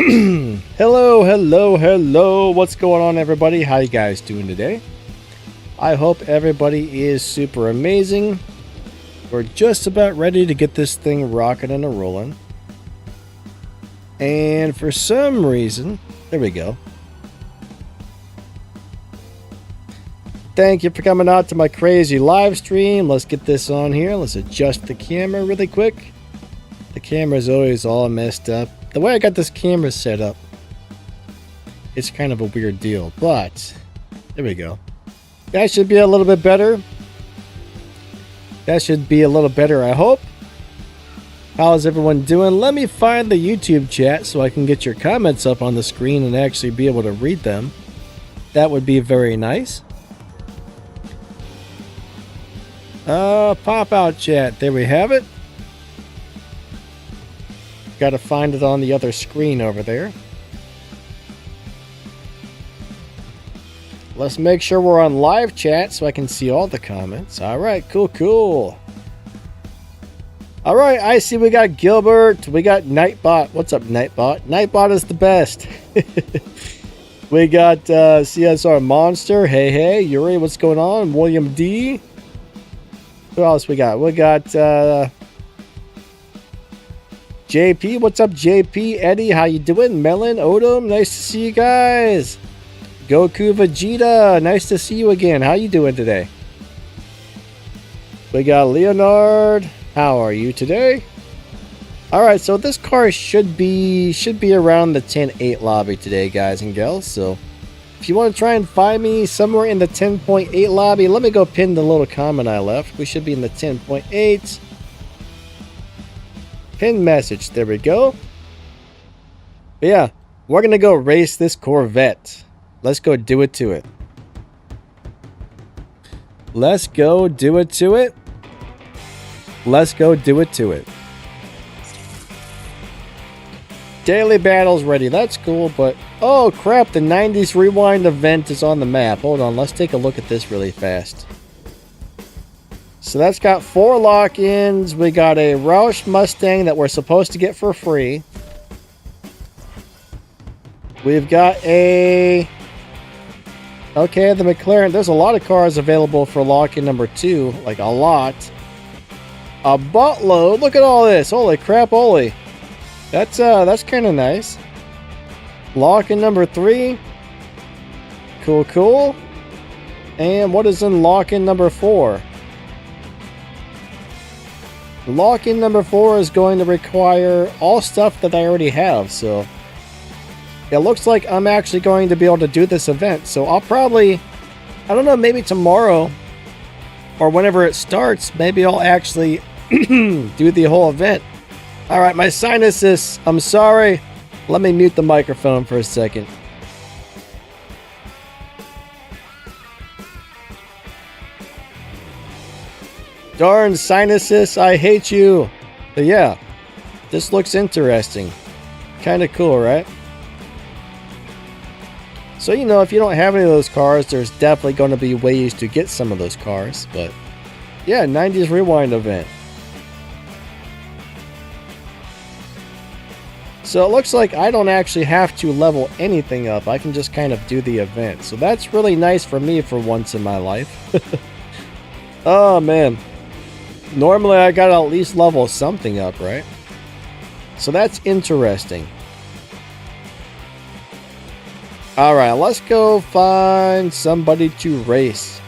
Hello, hello, hello. What's going on, everybody? How you guys doing today? I hope everybody is super amazing. We're just about ready to get this thing rocking and a-rolling. And for some reason, there we go. Thank you for coming out to my crazy live stream. Let's get this on here. Let's adjust the camera really quick. The camera's always all messed up. The way I got this camera set up, it's kind of a weird deal, but there we go. That should be a little bit better. That should be a little better, I hope. How's everyone doing? Let me find the YouTube chat so I can get your comments up on the screen and actually be able to read them. That would be very nice. Pop out chat. There we have it. Got to find it on the other screen over there. Let's make sure we're on live chat so I can see all the comments. All right, cool, cool. All right, I see we got Gilbert. We got Nightbot. What's up, Nightbot? Nightbot is the best. We got CSR Monster. Hey, hey. Yuri, what's going on? William D. Who else we got? We got JP. What's up, JP? Eddie, how you doing? Melon, Odom, nice to see you guys. Goku Vegeta, nice to see you again. How you doing today? We got Leonard. How are you today? All right, so this car should be around the 10.8 lobby today, guys and gals. So if you want to try and find me somewhere in the 10.8 lobby, let me go pin the little comment I left. We should be in the 10.8. Pin message. There we go. But yeah, we're going to go race this Corvette. Let's go do it to it. Let's go do it to it. Let's go do it to it. Daily battles ready. That's cool, but oh crap, the 90s Rewind event is on the map. Hold on, let's take a look at this really fast. So that's got 4 lock-ins. We got a Roush Mustang that we're supposed to get for free. We've got a... Okay, the McLaren. There's a lot of cars available for lock-in number 2. Like, a lot. A buttload. Look at all this. Holy crap, holy. That's kind of nice. Lock-in number 3. Cool, cool. And what is in lock-in number 4? Lock-in number 4 is going to require all stuff that I already have, so it looks like I'm actually going to be able to do this event. So I'll probably, I don't know, maybe tomorrow or whenever it starts, maybe I'll actually do the whole event. All right, my sinuses, I'm sorry. Let me mute the microphone for a second. Darn sinuses, I hate you. But yeah, this looks interesting. Kind of cool, right? So, you know, if you don't have any of those cars, there's definitely going to be ways to get some of those cars. But yeah, 90s Rewind event. So it looks like I don't actually have to level anything up. I can just kind of do the event. So that's really nice for me for once in my life. Oh, man. Normally I gotta at least level something up, right? So that's interesting. Alright, let's go find somebody to race.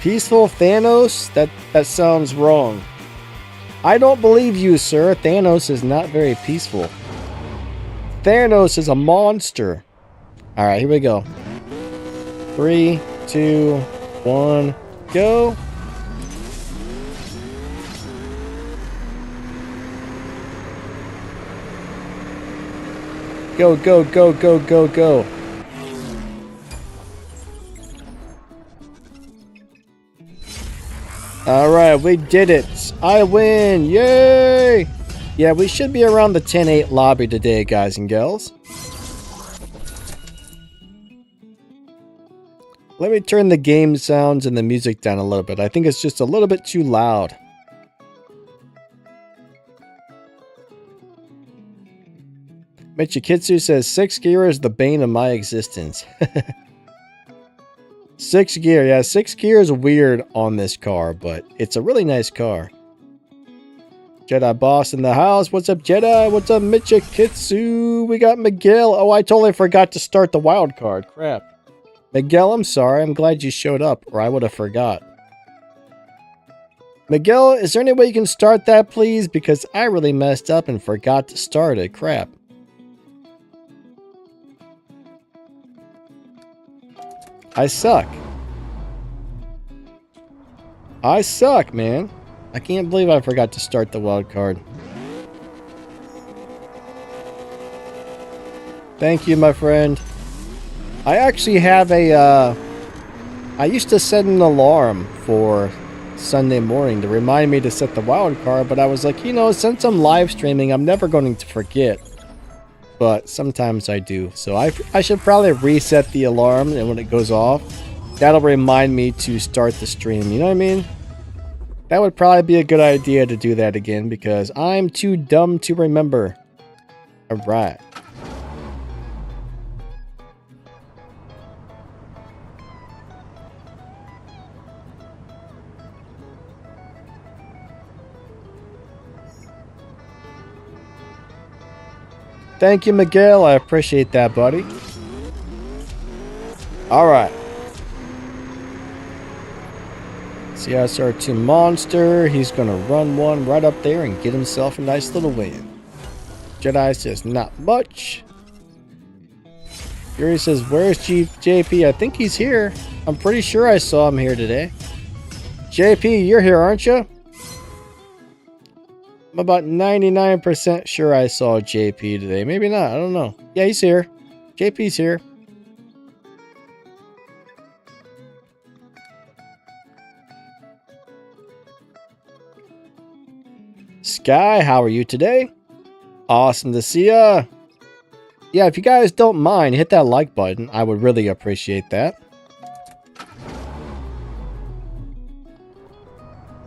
Peaceful Thanos? That sounds wrong. I don't believe you, sir. Thanos is not very peaceful. Thanos is a monster. Alright, here we go. 3, 2, 1, go. Go, go, go, go, go, go. Alright, we did it. I win. Yay! Yeah, we should be around the 10.8 lobby today, guys and gals. Let me turn the game sounds and the music down a little bit. I think it's just a little bit too loud. Michikitsu says 6 gear is the bane of my existence. 6 gear, yeah, 6 gear is weird on this car, but it's a really nice car. Jedi Boss in the house. What's up, Jedi? What's up, Michikitsu? We got Miguel. Oh, I totally forgot to start the wild card. Crap. Miguel, I'm sorry. I'm glad you showed up, or I would have forgot. Miguel, is there any way you can start that, please? Because I really messed up and forgot to start it. Crap. I suck. I suck, man. I can't believe I forgot to start the wild card. Thank you, my friend. I actually have a, I used to set an alarm for Sunday morning to remind me to set the wild card, but I was like, you know, since I'm live streaming, I'm never going to forget. But sometimes I do. So I should probably reset the alarm, and when it goes off, that'll remind me to start the stream. You know what I mean? That would probably be a good idea to do that again, because I'm too dumb to remember. Alright. Thank you, Miguel. I appreciate that, buddy. Alright. CSR2 monster. He's going to run one right up there and get himself a nice little win. Jedi says, not much. Fury says, where's JP? I think he's here. I'm pretty sure I saw him here today. JP, you're here, aren't you? I'm about 99% sure I saw JP today. Maybe not. I don't know. Yeah, he's here. JP's here. Sky, how are you today? Awesome to see ya. Yeah, if you guys don't mind, hit that like button. I would really appreciate that.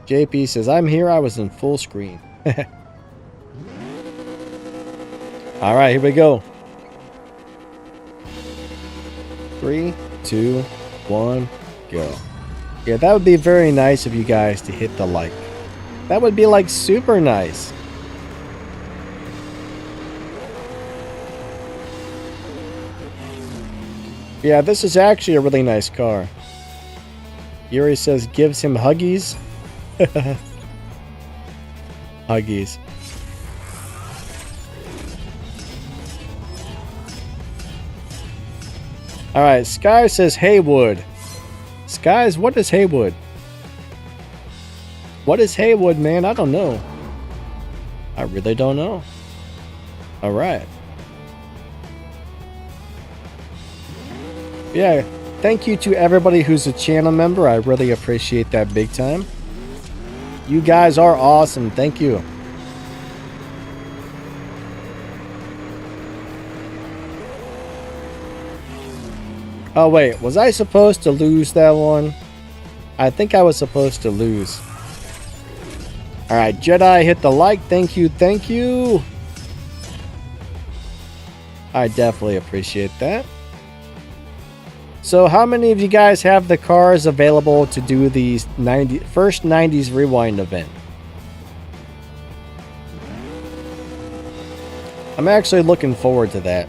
JP says, I'm here. I was in full screen. Alright, here we go. 3, 2, 1, go. Yeah, that would be very nice of you guys to hit the like. That would be like super nice. Yeah, this is actually a really nice car. Yuri says gives him huggies. Huggies. Alright, Sky says Haywood. Skies, what is Haywood? What is Haywood, man? I don't know. I really don't know. Alright. Yeah, thank you to everybody who's a channel member. I really appreciate that big time. You guys are awesome. Thank you. Oh, wait. Was I supposed to lose that one? I think I was supposed to lose. Alright, Jedi, hit the like. Thank you. Thank you. I definitely appreciate that. So how many of you guys have the cars available to do the first 90s Rewind event? I'm actually looking forward to that.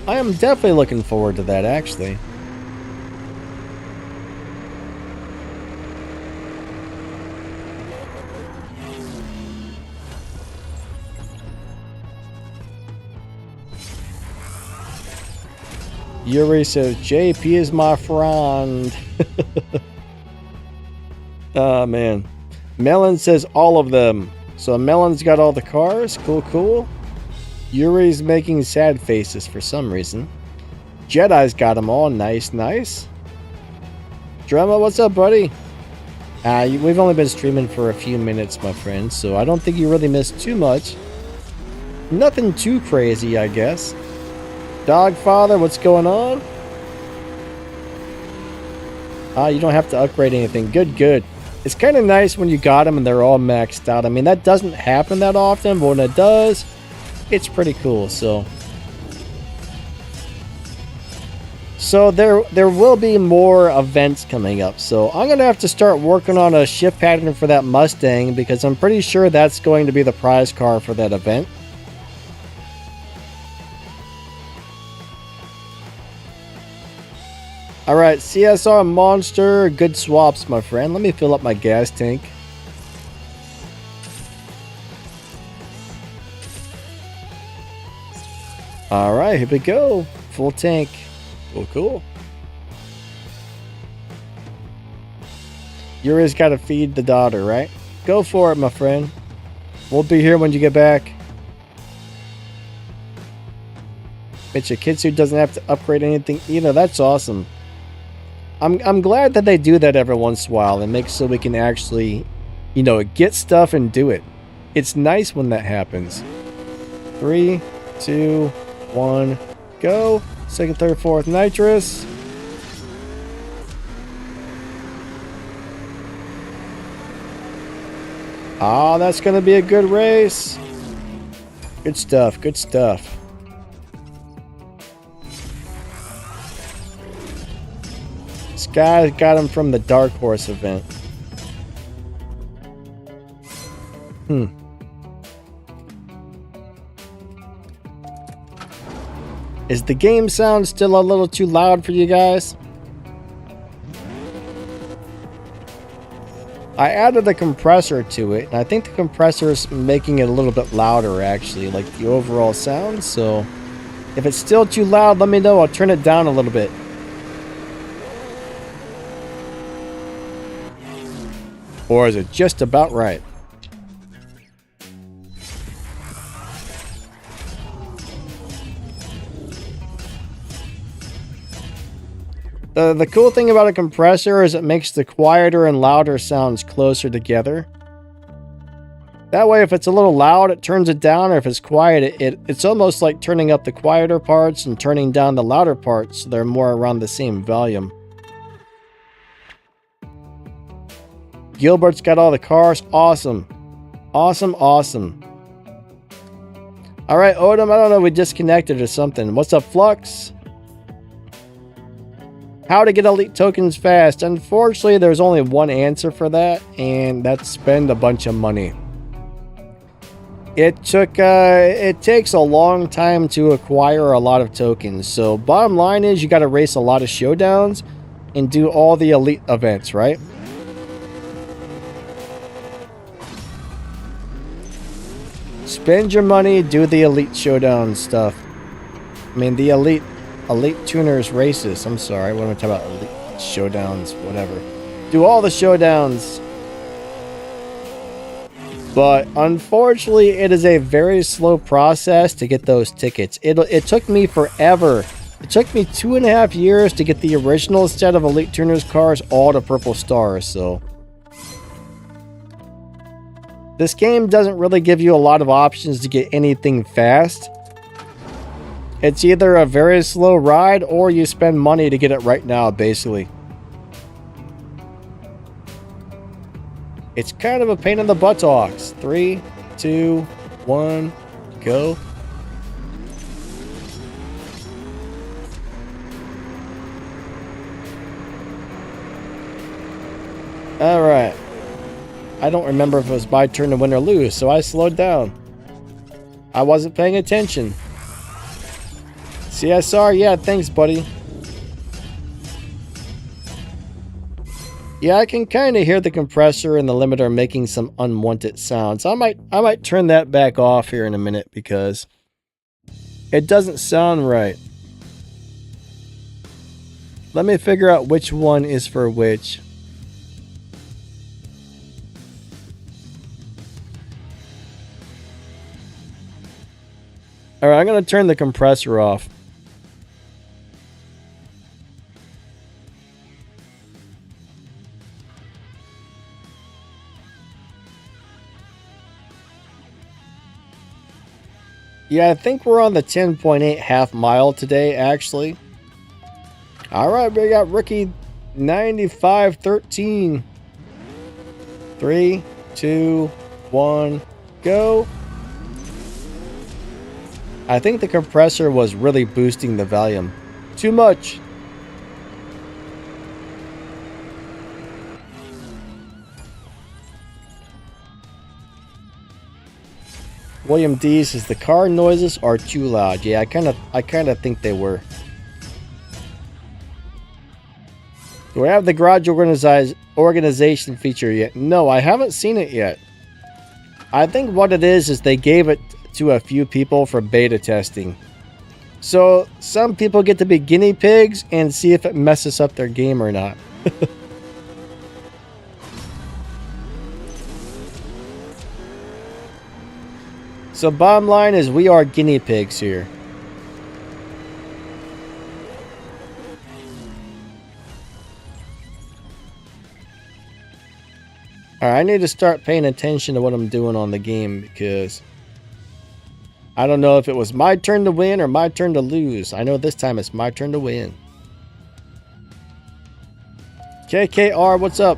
I am definitely looking forward to that, actually. Yuri says, JP is my friend. Oh, man. Melon says all of them. So Melon's got all the cars. Cool, cool. Yuri's making sad faces for some reason. Jedi's got them all. Nice, nice. Drama, what's up, buddy? We've only been streaming for a few minutes, my friend, so I don't think you really missed too much. Nothing too crazy, I guess. Dogfather, what's going on? You don't have to upgrade anything. Good, good. It's kind of nice when you got them and they're all maxed out. I mean, that doesn't happen that often, but when it does, it's pretty cool. So there will be more events coming up. So I'm gonna have to start working on a shift pattern for that Mustang, because I'm pretty sure that's going to be the prize car for that event. Alright, CSR Monster, good swaps, my friend. Let me fill up my gas tank. Alright, here we go. Full tank. Cool, cool. Yuri's gotta feed the daughter, right? Go for it, my friend. We'll be here when you get back. Mitchikitsu doesn't have to upgrade anything either. That's awesome. I'm glad that they do that every once in a while. It makes so we can actually, you know, get stuff and do it. It's nice when that happens. 3, 2, 1, go. Second, third, fourth, nitrous. Ah, that's going to be a good race. Good stuff, good stuff. This guy got him from the Dark Horse event. Is the game sound still a little too loud for you guys? I added a compressor to it, and I think the compressor is making it a little bit louder, actually, like the overall sound. So if it's still too loud, let me know. I'll turn it down a little bit. Or is it just about right? The cool thing about a compressor is it makes the quieter and louder sounds closer together. That way, if it's a little loud, it turns it down, or if it's quiet, it's almost like turning up the quieter parts and turning down the louder parts so they're more around the same volume. Gilbert's got all the cars. Awesome. Awesome, awesome. Alright, Odom, I don't know, we disconnected or something. What's up, Flux? How to get elite tokens fast. Unfortunately, there's only one answer for that, and that's spend a bunch of money. It takes a long time to acquire a lot of tokens. So bottom line is you got to race a lot of showdowns and do all the elite events, right? Spend your money, do the elite showdown stuff. I mean, the elite tuners races. I'm sorry, what am I talking about? Elite showdowns, whatever. Do all the showdowns. But unfortunately, it is a very slow process to get those tickets. It took me forever. It took me 2.5 years to get the original set of elite tuners cars all to purple stars. So this game doesn't really give you a lot of options to get anything fast. It's either a very slow ride or you spend money to get it right now, basically. It's kind of a pain in the buttocks. 3, 2, 1, go. Alright. I don't remember if it was my turn to win or lose, so I slowed down. I wasn't paying attention. CSR, yeah, thanks, buddy. Yeah, I can kind of hear the compressor and the limiter making some unwanted sounds. I might turn that back off here in a minute because it doesn't sound right. Let me figure out which one is for which. Alright, I'm going to turn the compressor off. Yeah, I think we're on the 10.8 half mile today, actually. Alright, we got rookie 9513. 3, 2, 1, go. I think the compressor was really boosting the volume. Too much. William D says the car noises are too loud. Yeah, I kind of think they were. Do I have the garage organization feature yet? No, I haven't seen it yet. I think what it is they gave it to a few people for beta testing. So some people get to be guinea pigs and see if it messes up their game or not. So bottom line is we are guinea pigs here. Alright, I need to start paying attention to what I'm doing on the game because I don't know if it was my turn to win or my turn to lose. I know this time it's my turn to win. KKR, what's up?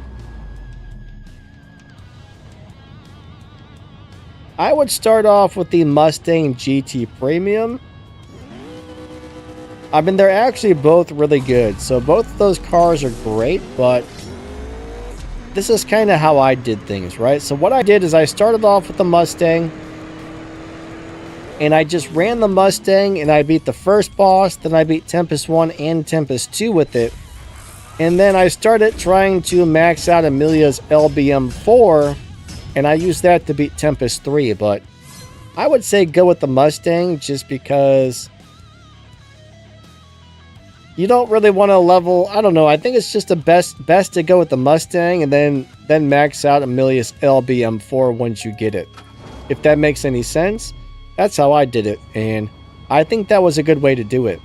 I would start off with the Mustang GT Premium. I mean, they're actually both really good. So both of those cars are great, but this is kind of how I did things, right? So what I did is I started off with the Mustang. And I just ran the Mustang and I beat the first boss. Then I beat Tempest 1 and Tempest 2 with it. And then I started trying to max out Amelia's LBM 4. And I used that to beat Tempest 3, but I would say go with the Mustang just because you don't really want to level. I don't know. I think it's just the best to go with the Mustang and then max out Amelia's LBM 4 once you get it. If that makes any sense, that's how I did it, and I think that was a good way to do it.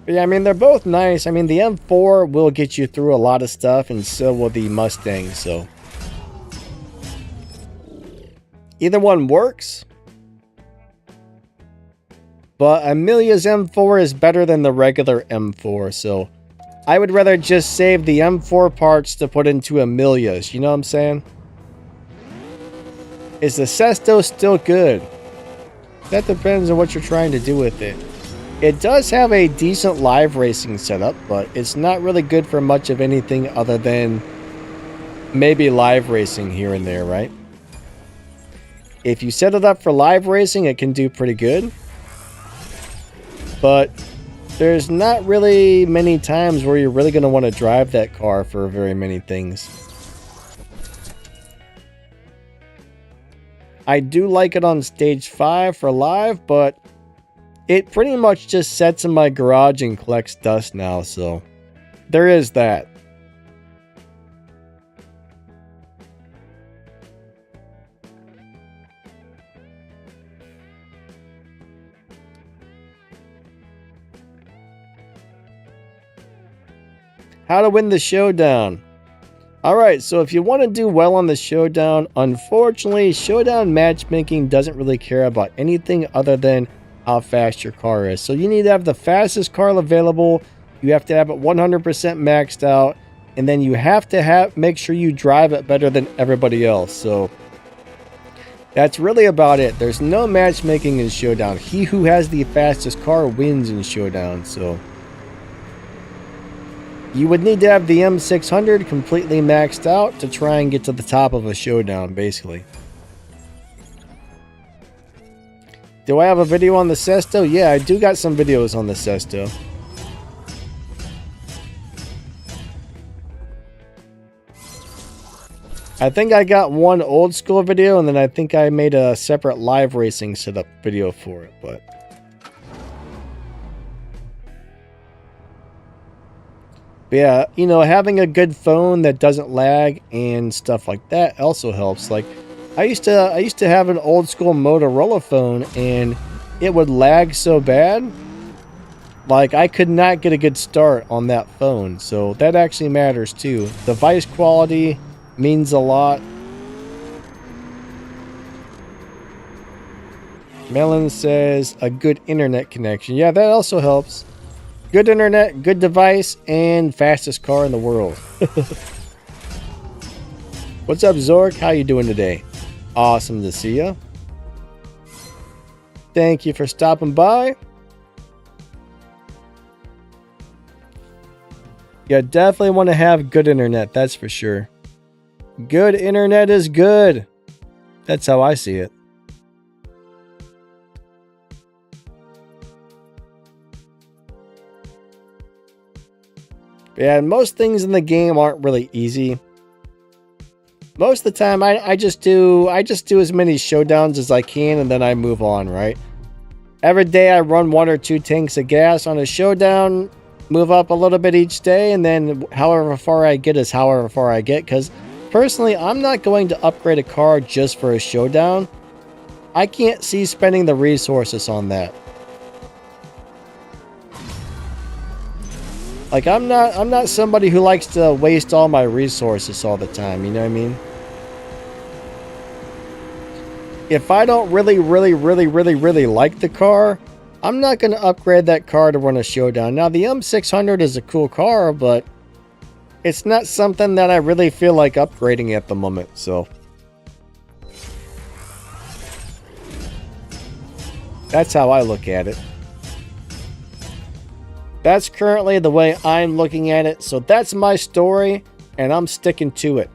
Yeah, I mean, they're both nice. I mean, the M4 will get you through a lot of stuff, and so will the Mustang, so either one works. But Amelia's M4 is better than the regular M4, so I would rather just save the M4 parts to put into Amelia's, you know what I'm saying? Is the Sesto still good? That depends on what you're trying to do with it. It does have a decent live racing setup, but it's not really good for much of anything other than maybe live racing here and there, right? If you set it up for live racing, it can do pretty good. But there's not really many times where you're really going to want to drive that car for very many things. I do like it on stage 5 for live, but it pretty much just sits in my garage and collects dust now, so there is that. How to win the Showdown. Alright, so if you want to do well on the Showdown, unfortunately, Showdown matchmaking doesn't really care about anything other than how fast your car is. So you need to have the fastest car available, you have to have it 100% maxed out, and then you have to make sure you drive it better than everybody else. So that's really about it. There's no matchmaking in Showdown. He who has the fastest car wins in Showdown, so you would need to have the M600 completely maxed out to try and get to the top of a Showdown, basically. Do I have a video on the Sesto? Yeah, I do got some videos on the Sesto. I think I got one old school video, and then I think I made a separate live racing setup video for it, but yeah, you know, having a good phone that doesn't lag and stuff like that also helps. Like, I used to have an old school Motorola phone, and it would lag so bad, like I could not get a good start on that phone. So that actually matters too. Device quality means a lot. Melon says a good internet connection. Yeah, that also helps. Good internet, good device, and fastest car in the world. What's up, Zork? How you doing today? Awesome to see you. Thank you for stopping by. You definitely want to have good internet, that's for sure. Good internet is good. That's how I see it. Yeah, most things in the game aren't really easy. Most of the time, I just do as many showdowns as I can, and then I move on, right? Every day I run 1 or 2 tanks of gas on a showdown, move up a little bit each day, and then however far I get is however far I get, because personally, I'm not going to upgrade a car just for a showdown. I can't see spending the resources on that. Like, I'm not somebody who likes to waste all my resources all the time, you know what I mean? If I don't really like the car, I'm not going to upgrade that car to run a showdown. Now, the M600 is a cool car, but it's not something that I really feel like upgrading at the moment, so. That's how I look at it. That's currently the way I'm looking at it, so that's my story, and I'm sticking to it.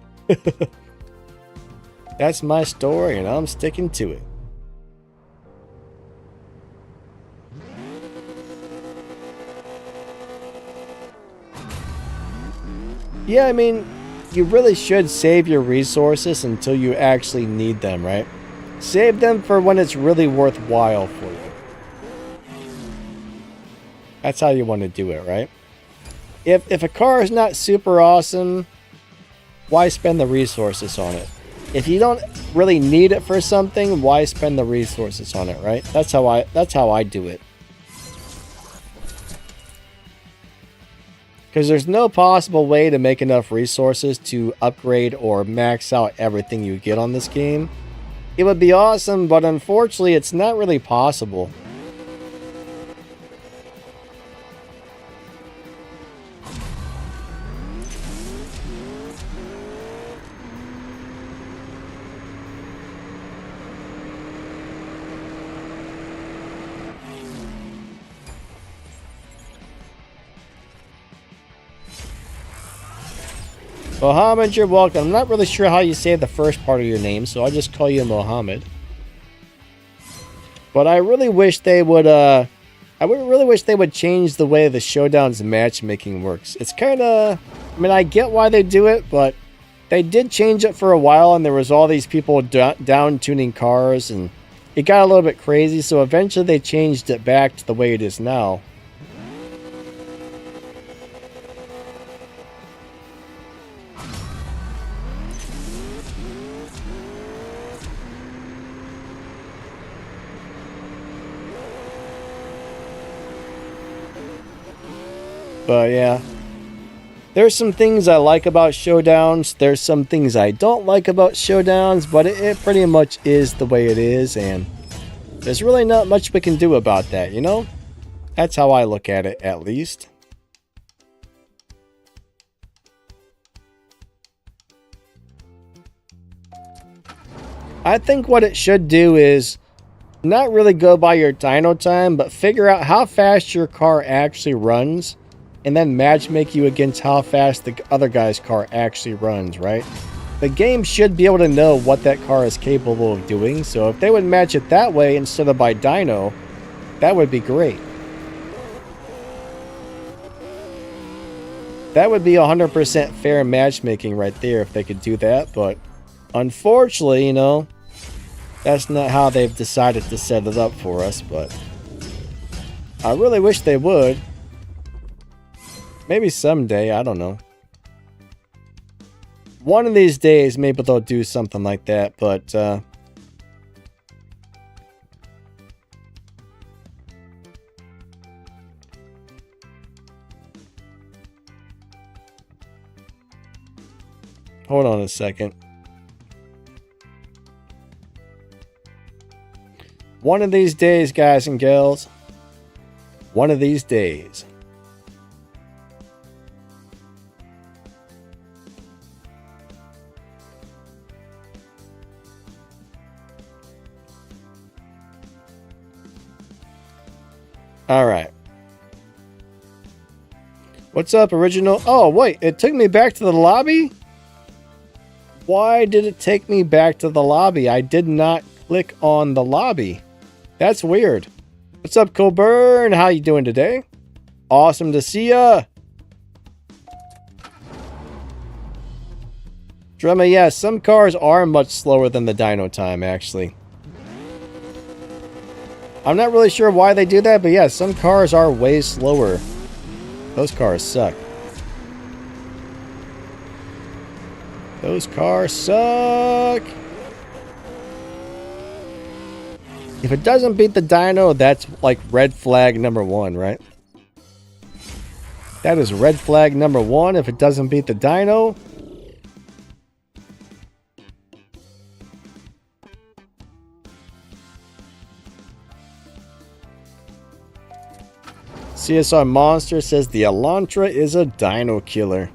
That's my story, and I'm sticking to it. Yeah, I mean, you really should save your resources until you actually need them, right? Save them for when it's really worthwhile for you. That's how you want to do it, right? If a car is not super awesome, why spend the resources on it? If you don't really need it for something, why spend the resources on it, right? That's how I do it. Because there's no possible way to make enough resources to upgrade or max out everything you get on this game. It would be awesome, but unfortunately, it's not really possible. Mohammed, you're welcome. I'm not really sure how you say the first part of your name, so I'll just call you Mohammed. But I really wish they would, really wish they would change the way the Showdown's matchmaking works. It's kind of, I mean, I get why they do it, but they did change it for a while, and there was all these people down tuning cars, and it got a little bit crazy, so eventually they changed it back to the way it is now. But yeah, there's some things I like about Showdowns, there's some things I don't like about Showdowns, but it pretty much is the way it is, and there's really not much we can do about that, you know? That's how I look at it, at least. I think what it should do is not really go by your dyno time, but figure out how fast your car actually runs, and then matchmake you against how fast the other guy's car actually runs, right? The game should be able to know what that car is capable of doing, so if they would match it that way instead of by dyno, that would be great. That would be 100% fair matchmaking right there if they could do that, but unfortunately, you know, that's not how they've decided to set it up for us, but I really wish they would. Maybe someday, I don't know. One of these days, maybe they'll do something like that, but hold on a second. One of these days, guys and girls. One of these days. All right. What's up, original? Oh, wait. It took me back to the lobby? Why did it take me back to the lobby? I did not click on the lobby. That's weird. What's up, Coburn? How you doing today? Awesome to see ya. Drummer, yeah, some cars are much slower than the dyno time, actually. I'm not really sure why they do that, but yeah, some cars are way slower. Those cars suck. Those cars suck. If it doesn't beat the dyno, that's like red flag number 1, right? That is red flag number 1 if it doesn't beat the dyno. CSR Monster says the Elantra is a dyno killer.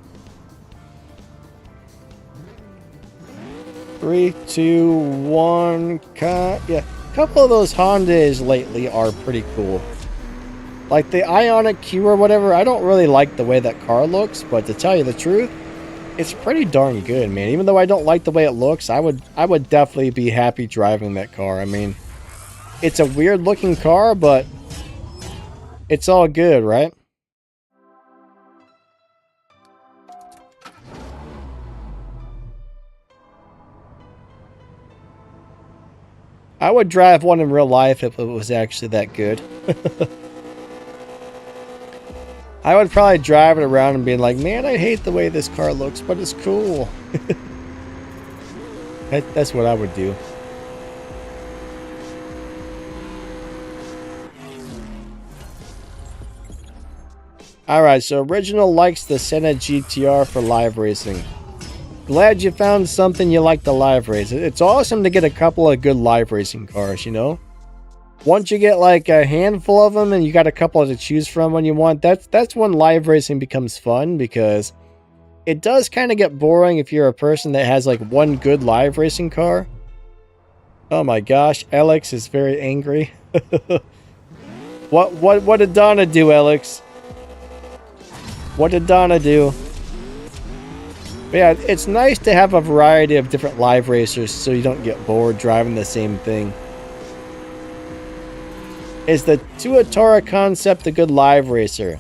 3, 2, 1, cut. Yeah, a couple of those Hondas lately are pretty cool. Like the Ioniq Q or whatever, I don't really like the way that car looks, but to tell you the truth, it's pretty darn good, man. Even though I don't like the way it looks, I would definitely be happy driving that car. I mean, it's a weird looking car, but it's all good, right? I would drive one in real life if it was actually that good. I would probably drive it around and be like, man, I hate the way this car looks, but it's cool. That's what I would do. Alright, so Original likes the Senna GTR for live racing. Glad you found something you like to live race. It's awesome to get a couple of good live racing cars, you know? Once you get like a handful of them and you got a couple to choose from when you want, that's when live racing becomes fun, because it does kind of get boring if you're a person that has like one good live racing car. Oh my gosh, Alex is very angry. What did Donna do, Alex? What did Donna do? But yeah, it's nice to have a variety of different live racers so you don't get bored driving the same thing. Is the Tuatara concept a good live racer?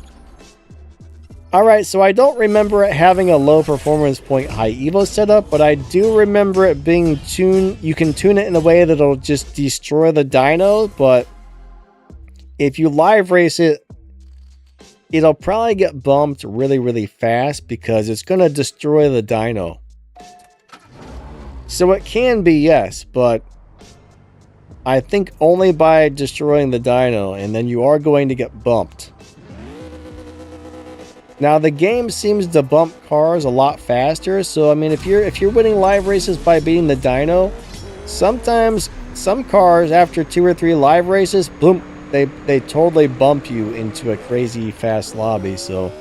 Alright, so I don't remember it having a low performance point high evo setup, but I do remember it being tuned. You can tune it in a way that'll just destroy the dyno, but if you live race it, it'll probably get bumped really, really fast because it's going to destroy the dyno. So it can be, yes, but I think only by destroying the dyno, and then you are going to get bumped. Now the game seems to bump cars a lot faster, so I mean if you're winning live races by beating the dyno, sometimes some cars after 2 or 3 live races, boom, they totally bump you into a crazy fast lobby. So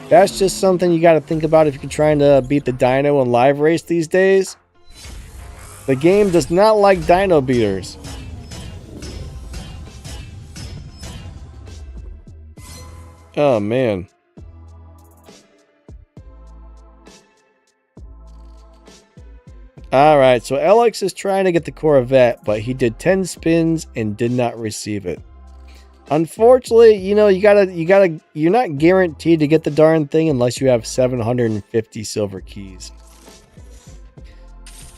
that's just something you got to think about if you're trying to beat the dyno in live race these days. The game does not like dyno beaters. Oh man. Alright, so Alex is trying to get the Corvette, but he did 10 spins and did not receive it. Unfortunately, you know, you're not guaranteed to get the darn thing unless you have 750 silver keys.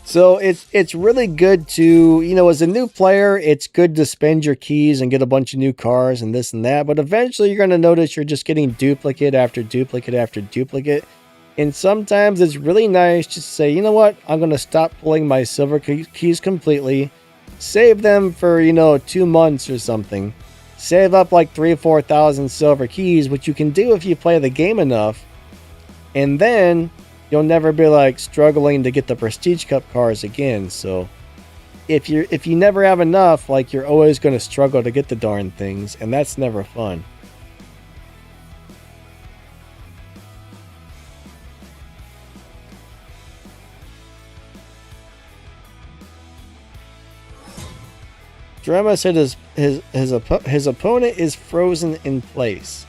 So it's really good to, you know, as a new player, it's good to spend your keys and get a bunch of new cars and this and that, but eventually you're going to notice you're just getting duplicate after duplicate after duplicate. And sometimes it's really nice just to say, you know what, I'm going to stop pulling my silver keys completely, save them for, you know, 2 months or something. Save up like 3,000 or 4,000 silver keys, which you can do if you play the game enough. And then you'll never be like struggling to get the Prestige Cup cars again. So if you never have enough, like, you're always going to struggle to get the darn things, and that's never fun. Drama said his opponent is frozen in place.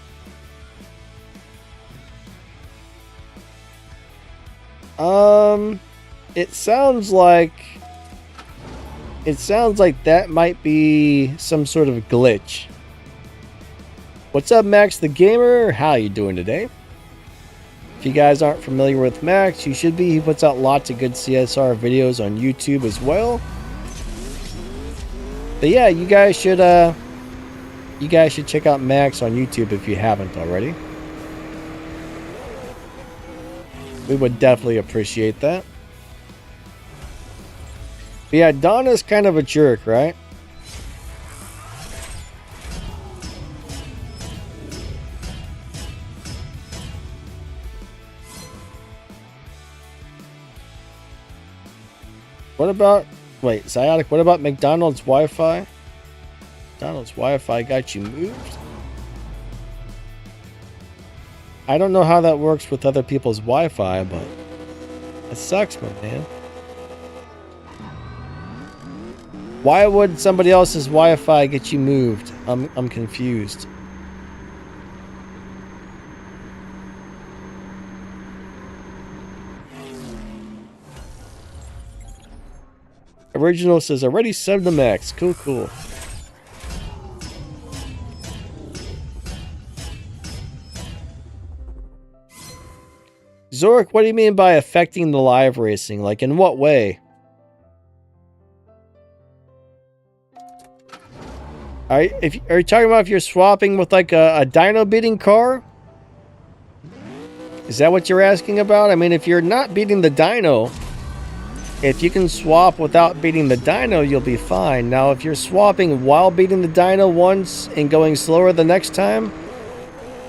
It sounds like that might be some sort of glitch. What's up, Max the Gamer? How you doing today? If you guys aren't familiar with Max, you should be. He puts out lots of good CSR videos on YouTube as well. But yeah, you guys should check out Max on YouTube if you haven't already. We would definitely appreciate that. But yeah, Donna's kind of a jerk, right? What about... Wait, Zyodic, what about McDonald's Wi-Fi? McDonald's Wi-Fi got you moved? I don't know how that works with other people's Wi-Fi, but it sucks, my man. Why would somebody else's Wi-Fi get you moved? I'm confused. Original says already subbed to Max. Cool, cool. Zorik, what do you mean by affecting the live racing? Like, in what way? Are you talking about if you're swapping with like a Dino beating car? Is that what you're asking about? I mean, if you're not beating the Dino, if you can swap without beating the Dino, you'll be fine. Now, if you're swapping while beating the Dino once and going slower the next time,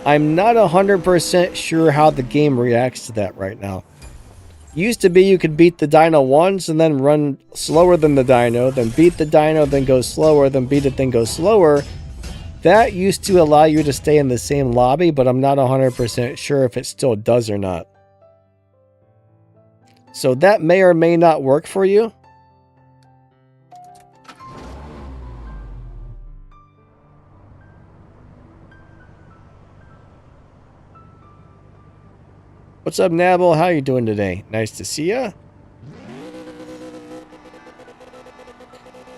I'm not 100% sure how the game reacts to that right now. Used to be you could beat the Dino once and then run slower than the Dino, then beat the Dino, then go slower, then beat it, then go slower. That used to allow you to stay in the same lobby, but I'm not 100% sure if it still does or not. So that may or may not work for you. What's up, Nabble? How you doing today? Nice to see ya.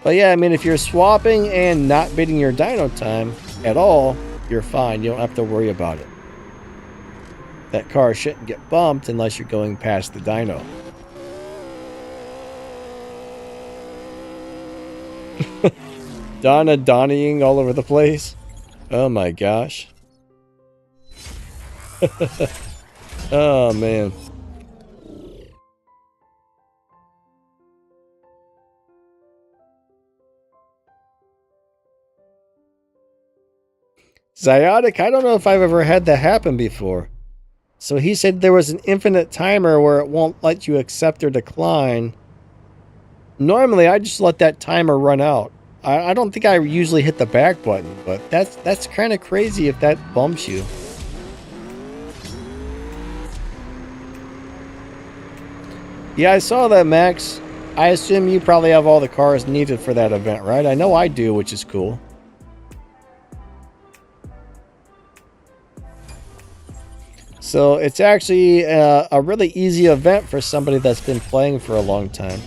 But yeah, I mean, if you're swapping and not beating your Dino time at all, you're fine. You don't have to worry about it. That car shouldn't get bumped unless you're going past the Dino. Donna Donnying all over the place. Oh my gosh. Oh man. Zyodic, I don't know if I've ever had that happen before. So he said there was an infinite timer where it won't let you accept or decline. Normally, I just let that timer run out. I don't think I usually hit the back button, but that's kind of crazy if that bumps you. Yeah, I saw that, Max. I assume you probably have all the cars needed for that event, right? I know I do, which is cool. So it's actually a really easy event for somebody that's been playing for a long time.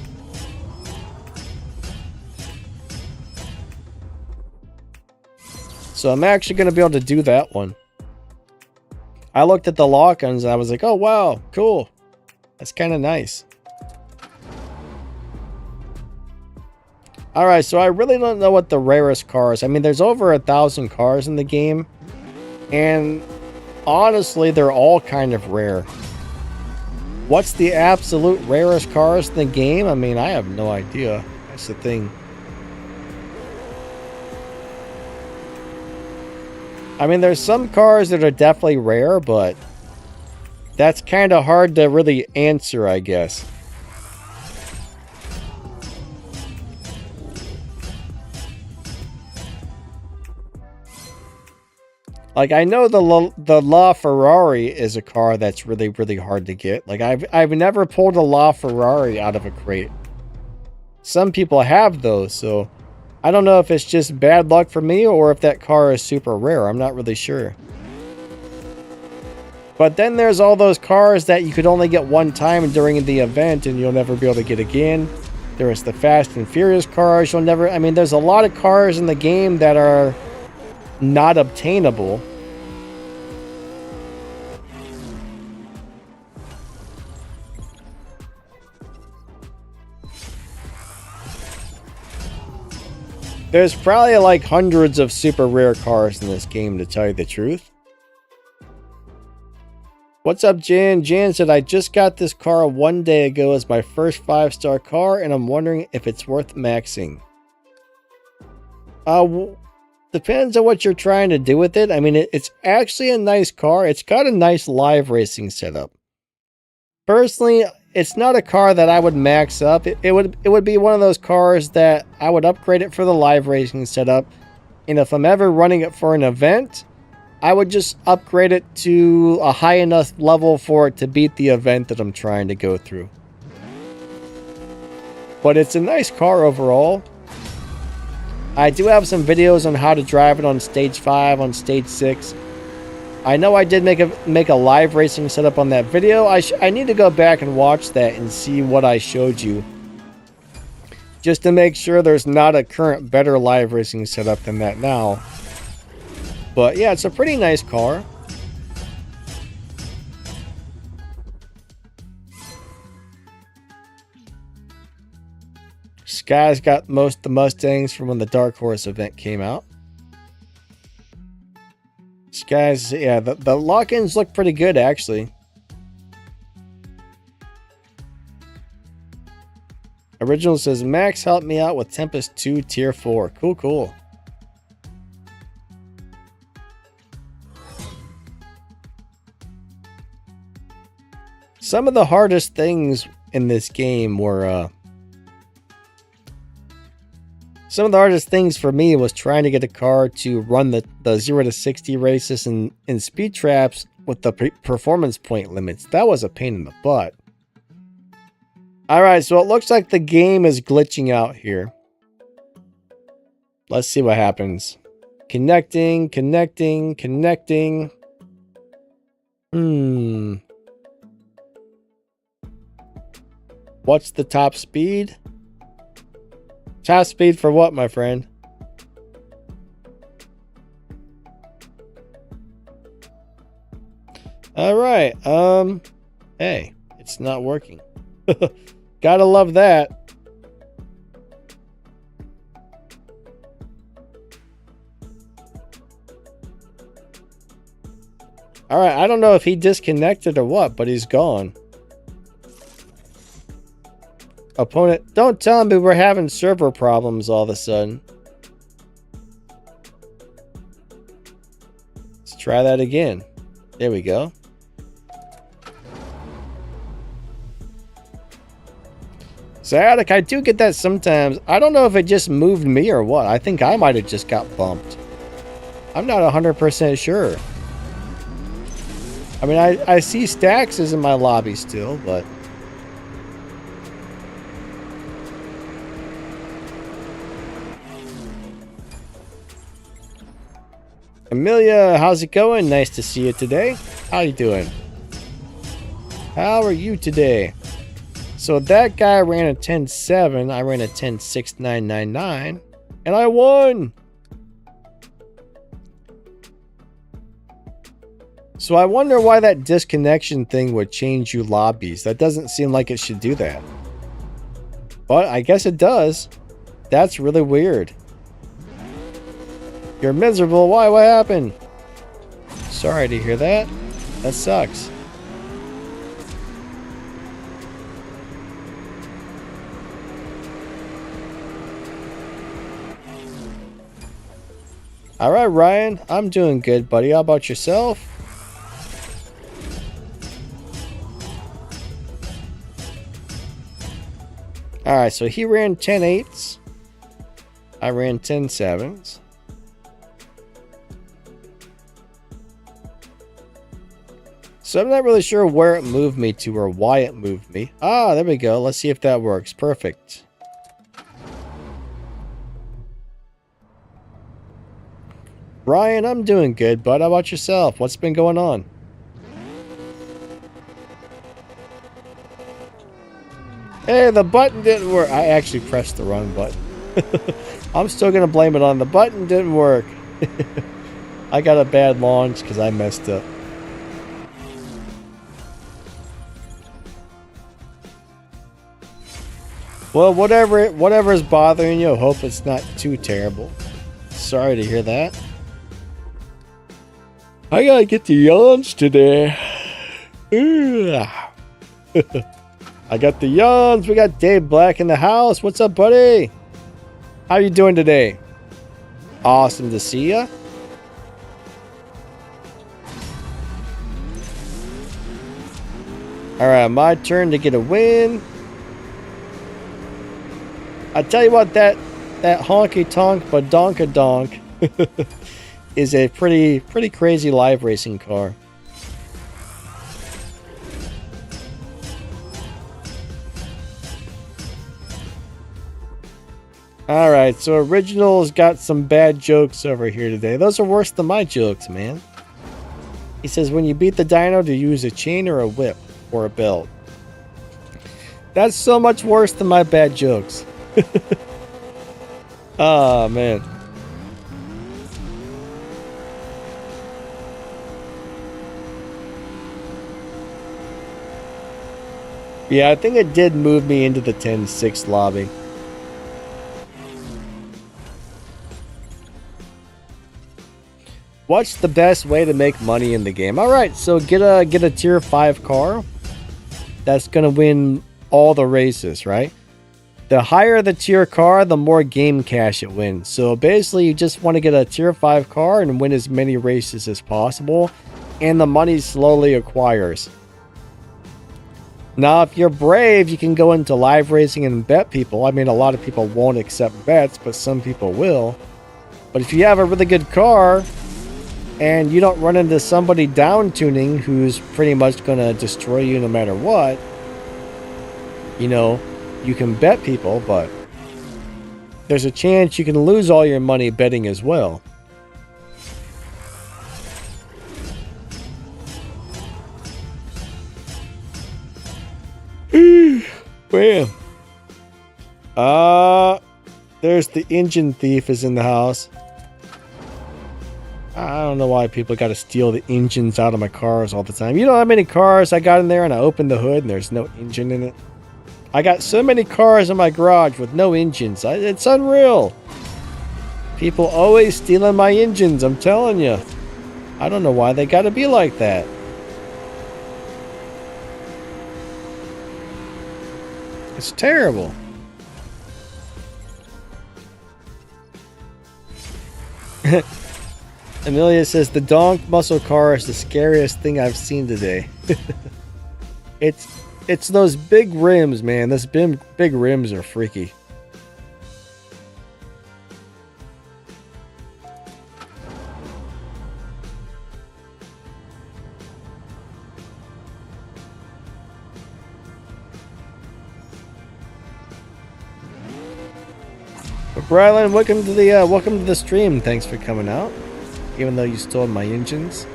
So I'm actually going to be able to do that one. I looked at the lock-ins and I was like, oh wow, cool. That's kind of nice. Alright, so I really don't know what the rarest cars. I mean, there's over 1,000 cars in the game. And honestly, they're all kind of rare. What's the absolute rarest cars in the game? I mean, I have no idea. That's the thing. I mean, there's some cars that are definitely rare, but that's kind of hard to really answer, I guess. Like, I know the La Ferrari is a car that's really, really hard to get. Like, I've never pulled a La Ferrari out of a crate. Some people have those, so I don't know if it's just bad luck for me or if that car is super rare. I'm not really sure. But then there's all those cars that you could only get one time during the event and you'll never be able to get again. There's the Fast and Furious cars you'll never... I mean, there's a lot of cars in the game that are not obtainable. There's probably like hundreds of super rare cars in this game, to tell you the truth. What's up, Jan? Jan said, I just got this car 1 day ago as my first 5-star car, and I'm wondering if it's worth maxing. Depends on what you're trying to do with it. I mean, it's actually a nice car. It's got a nice live racing setup. Personally, it's not a car that I would max up. It would be one of those cars that I would upgrade it for the live racing setup. And if I'm ever running it for an event, I would just upgrade it to a high enough level for it to beat the event that I'm trying to go through. But it's a nice car overall. I do have some videos on how to drive it on stage 5, on stage 6. I know I did make a live racing setup on that video. I need to go back and watch that and see what I showed you, just to make sure there's not a current better live racing setup than that now. But yeah, it's a pretty nice car. Sky's got most of the Mustangs from when the Dark Horse event came out. Sky's, yeah, the lock-ins look pretty good, actually. Original says, Max helped me out with Tempest 2 Tier 4. Cool, cool. Some of the hardest things in this game were... Some of the hardest things for me was trying to get a car to run the 0 to 60 races and speed traps with the performance point limits. That was a pain in the butt. Alright, so it looks like the game is glitching out here. Let's see what happens. Connecting. What's the top speed? Top speed for what, my friend? Alright, hey, it's not working. Gotta love that. Alright, I don't know if he disconnected or what, but he's gone. Opponent, don't tell me we're having server problems all of a sudden. Let's try that again. There we go. Sciatic, I do get that sometimes. I don't know if it just moved me or what. I think I might have just got bumped. I'm not 100% sure. I mean, I see Stacks is in my lobby still, but... Amelia, how's it going? Nice to see you today. How you doing? How are you today? So that guy ran a 10.7. I ran a 10.6999. And I won! So I wonder why that disconnection thing would change you lobbies. That doesn't seem like it should do that. But I guess it does. That's really weird. You're miserable. Why? What happened? Sorry to hear that. That sucks. Alright, Ryan. I'm doing good, buddy. How about yourself? Alright, so he ran 10.8s. I ran 10.7s. So I'm not really sure where it moved me to or why it moved me. Ah, there we go. Let's see if that works. Perfect. Ryan, I'm doing good, bud. How about yourself? What's been going on? Hey, the button didn't work. I actually pressed the wrong button. I'm still going to blame it on the button didn't work. I got a bad launch because I messed up. Well, whatever is bothering you, I hope it's not too terrible. Sorry to hear that. I gotta get the yawns today. I got the yawns. We got Dave Black in the house. What's up, buddy? How you doing today? Awesome to see ya. Alright, my turn to get a win. I tell you what, that honky tonk badonka donk is a pretty crazy live racing car. Alright, so Original's got some bad jokes over here today. Those are worse than my jokes, man. He says, when you beat the Dino, do you use a chain or a whip or a belt? That's so much worse than my bad jokes. Oh, man. Yeah, I think it did move me into the 10-6 lobby. What's the best way to make money in the game? Alright, so get a tier 5 car. That's gonna win all the races, right? The higher the tier car, the more game cash it wins. So basically, you just want to get a tier 5 car and win as many races as possible, and the money slowly acquires. Now, if you're brave, you can go into live racing and bet people. I mean, a lot of people won't accept bets, but some people will. But if you have a really good car, and you don't run into somebody down tuning who's pretty much going to destroy you no matter what, you know, you can bet people, but there's a chance you can lose all your money betting as well. Bam. There's the engine thief is in the house. I don't know why people got to steal the engines out of my cars all the time. You know how many cars I got in there and I opened the hood and there's no engine in it? I got so many cars in my garage with no engines. It's unreal. People always stealing my engines, I'm telling you. I don't know why they got to be like that. It's terrible. Amelia says, the donk muscle car is the scariest thing I've seen today. It's those big rims, man. Those big rims are freaky. Brylan, welcome to the stream. Thanks for coming out, even though you stole my engines.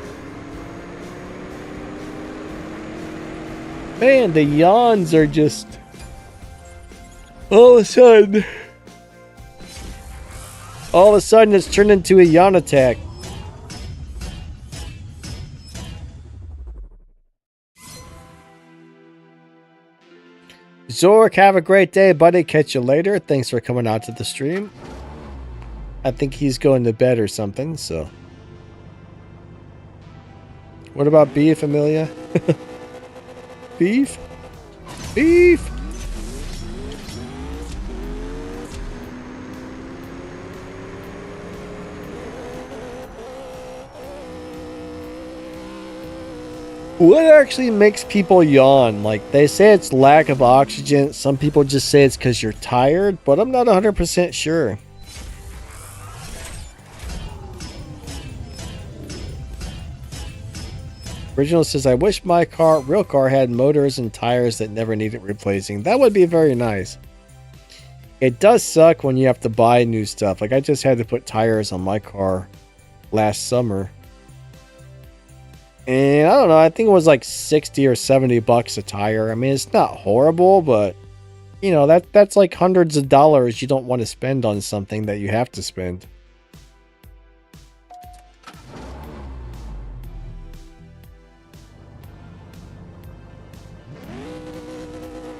Man, the yawns are just all of a sudden it's turned into a yawn attack. Zork, have a great day, buddy. Catch you later. Thanks for coming out to the stream. I think he's going to bed or something, so. What about beef, Amelia? Beef? Beef! What actually makes people yawn? Like, they say it's lack of oxygen. Some people just say it's because you're tired, but I'm not 100% sure. Original says, I wish my real car had motors and tires that never needed replacing. That would be very nice. It does suck when you have to buy new stuff. Like I just had to put tires on my car last summer. And I don't know, I think it was like 60 or 70 bucks a tire. I mean, it's not horrible, but you know, that's like hundreds of dollars you don't want to spend on something that you have to spend.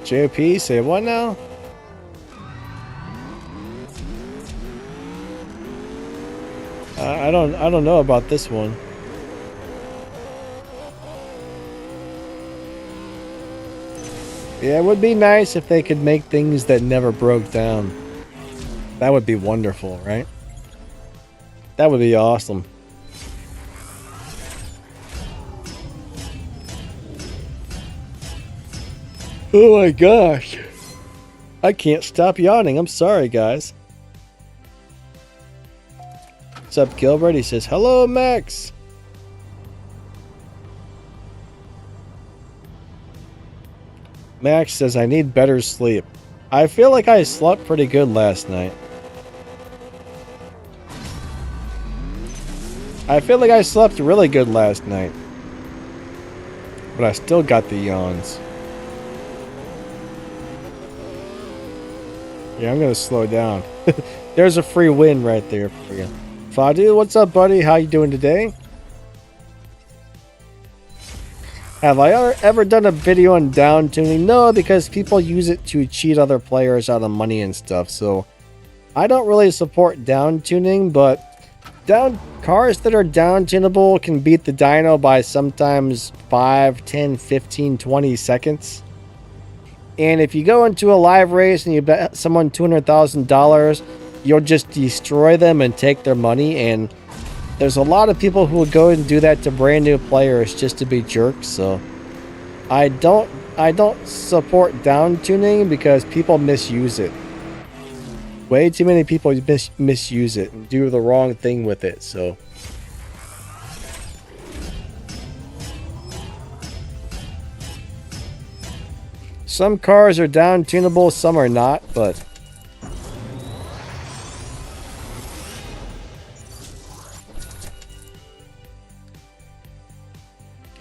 JP, say what now? I don't know about this one. Yeah, it would be nice if they could make things that never broke down. That would be wonderful, right? That would be awesome. Oh my gosh. I can't stop yawning. I'm sorry, guys. What's up, Gilbert? He says, hello, Max. Max says, I need better sleep. I feel like I slept pretty good last night. I feel like I slept really good last night. But I still got the yawns. Yeah, I'm gonna slow down. There's a free win right there for you. Fadu, what's up, buddy? How you doing today? Have I ever done a video on down tuning? No, because people use it to cheat other players out of money and stuff. So I don't really support down tuning, but cars that are down tunable can beat the Dino by sometimes 5, 10, 15, 20 seconds. And if you go into a live race and you bet someone $200,000, you'll just destroy them and take their money. And there's a lot of people who will go and do that to brand new players just to be jerks. So I don't support down tuning because people misuse it. Way too many people misuse it and do the wrong thing with it. So some cars are down tunable, some are not, but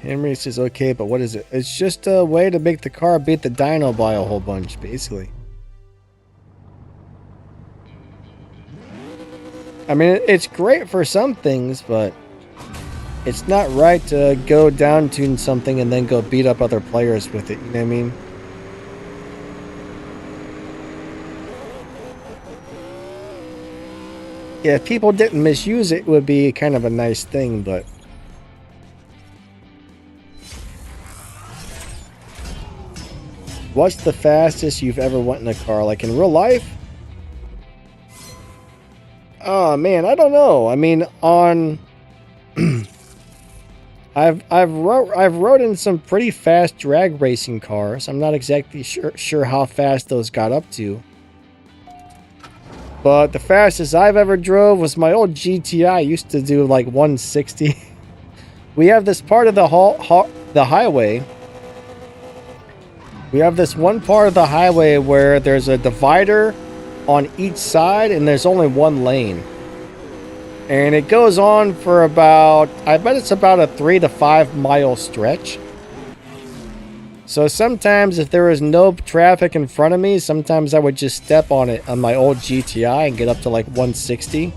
Henry says, okay, but what is it? It's just a way to make the car beat the Dino by a whole bunch, basically. I mean, it's great for some things, but it's not right to go down tune something and then go beat up other players with it, you know what I mean? Yeah, if people didn't misuse it, it would be kind of a nice thing, but what's the fastest you've ever went in a car? Like in real life? Oh man, I don't know. I mean, on I've rode in some pretty fast drag racing cars. I'm not exactly sure how fast those got up to. But the fastest I've ever drove was my old GTI. I used to do like 160. We have this part of the highway. We have this one part of the highway where there's a divider on each side and there's only one lane. And it goes on for about, I bet it's about a 3 to 5 mile stretch. So sometimes if there was no traffic in front of me, sometimes I would just step on it on my old GTI and get up to like 160.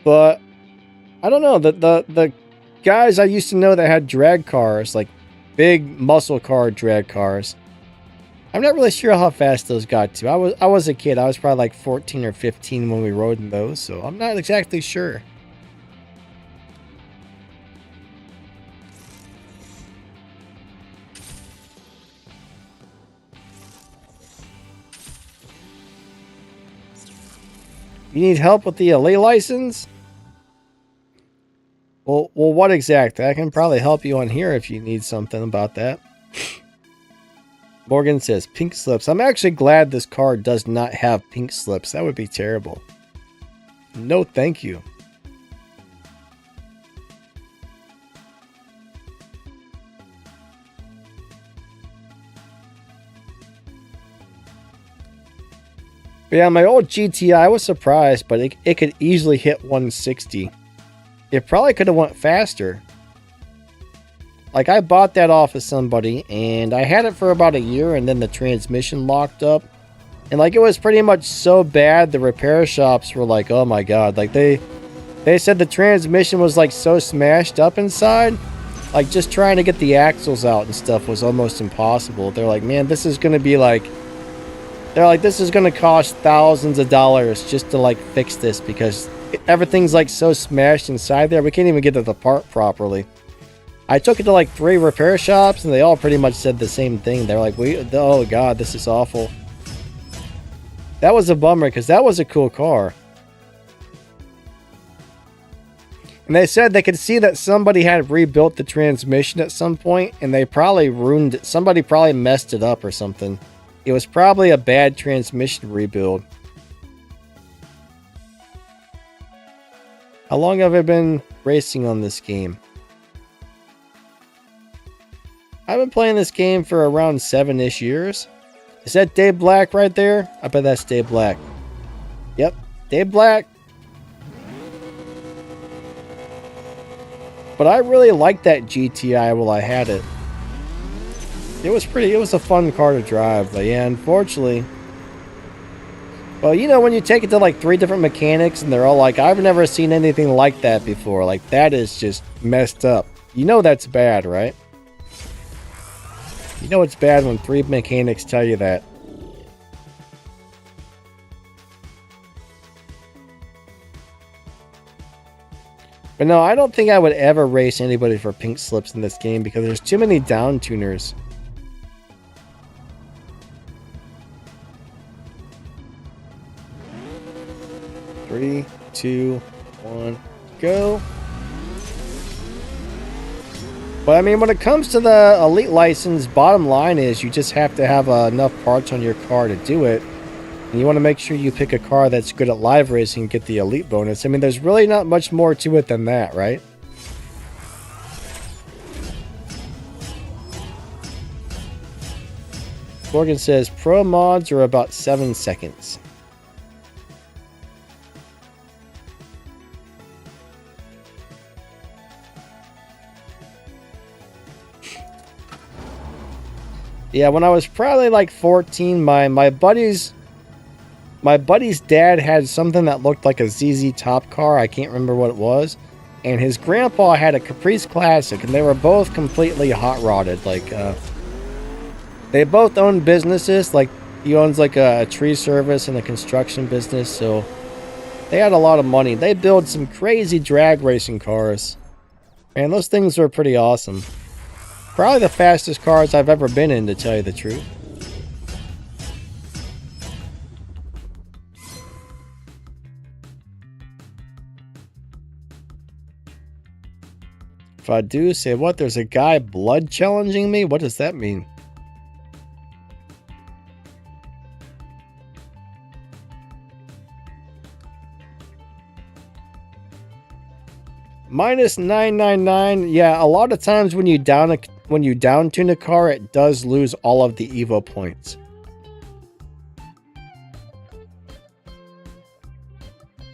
But I don't know, the guys I used to know that had drag cars, like big muscle car drag cars, I'm not really sure how fast those got to. I was a kid. I was probably like 14 or 15 when we rode in those, so I'm not exactly sure. You need help with the LA license? Well, what exactly? I can probably help you on here if you need something about that. Morgan says, pink slips. I'm actually glad this car does not have pink slips. That would be terrible. No, thank you. But yeah, my old GTI, I was surprised, but it could easily hit 160. It probably could have went faster. Like, I bought that off of somebody, and I had it for about a year, and then the transmission locked up. And, like, it was pretty much so bad, the repair shops were like, oh my god. Like, they said the transmission was, like, so smashed up inside. Like, just trying to get the axles out and stuff was almost impossible. They're like, man, this is going to be, like... They're like, this is going to cost thousands of dollars just to, like, fix this, because everything's, like, so smashed inside there, we can't even get it apart properly. I took it to, like, 3 repair shops, and they all pretty much said the same thing. They're like, oh god, this is awful. That was a bummer, because that was a cool car. And they said they could see that somebody had rebuilt the transmission at some point, and they probably ruined it. Somebody probably messed it up or something. It was probably a bad transmission rebuild. How long have I been racing on this game? I've been playing this game for around 7-ish years. Is that Dave Black right there? I bet that's Dave Black. Yep, Dave Black. But I really liked that GTI while I had it. It was a fun car to drive, but yeah, unfortunately. Well, you know, when you take it to like 3 different mechanics and they're all like, I've never seen anything like that before. Like, that is just messed up. You know that's bad, right? You know it's bad when 3 mechanics tell you that. But no, I don't think I would ever race anybody for pink slips in this game because there's too many down tuners. Three, 2, 1, go. But I mean, when it comes to the elite license, bottom line is you just have to have enough parts on your car to do it. And you want to make sure you pick a car that's good at live racing and get the elite bonus. I mean, there's really not much more to it than that, right? Morgan says pro mods are about 7 seconds. Yeah, when I was probably like 14, my buddy's dad had something that looked like a ZZ Top car. I can't remember what it was. And his grandpa had a Caprice Classic, and they were both completely hot rodded. Like, they both own businesses. Like, he owns like a tree service and a construction business, so they had a lot of money. They built some crazy drag racing cars. Man, those things were pretty awesome. Probably the fastest cars I've ever been in, to tell you the truth. If I do, say what? There's a guy blood challenging me? What does that mean? Minus 999. Yeah, a lot of times when you down tune a car, it does lose all of the Evo points.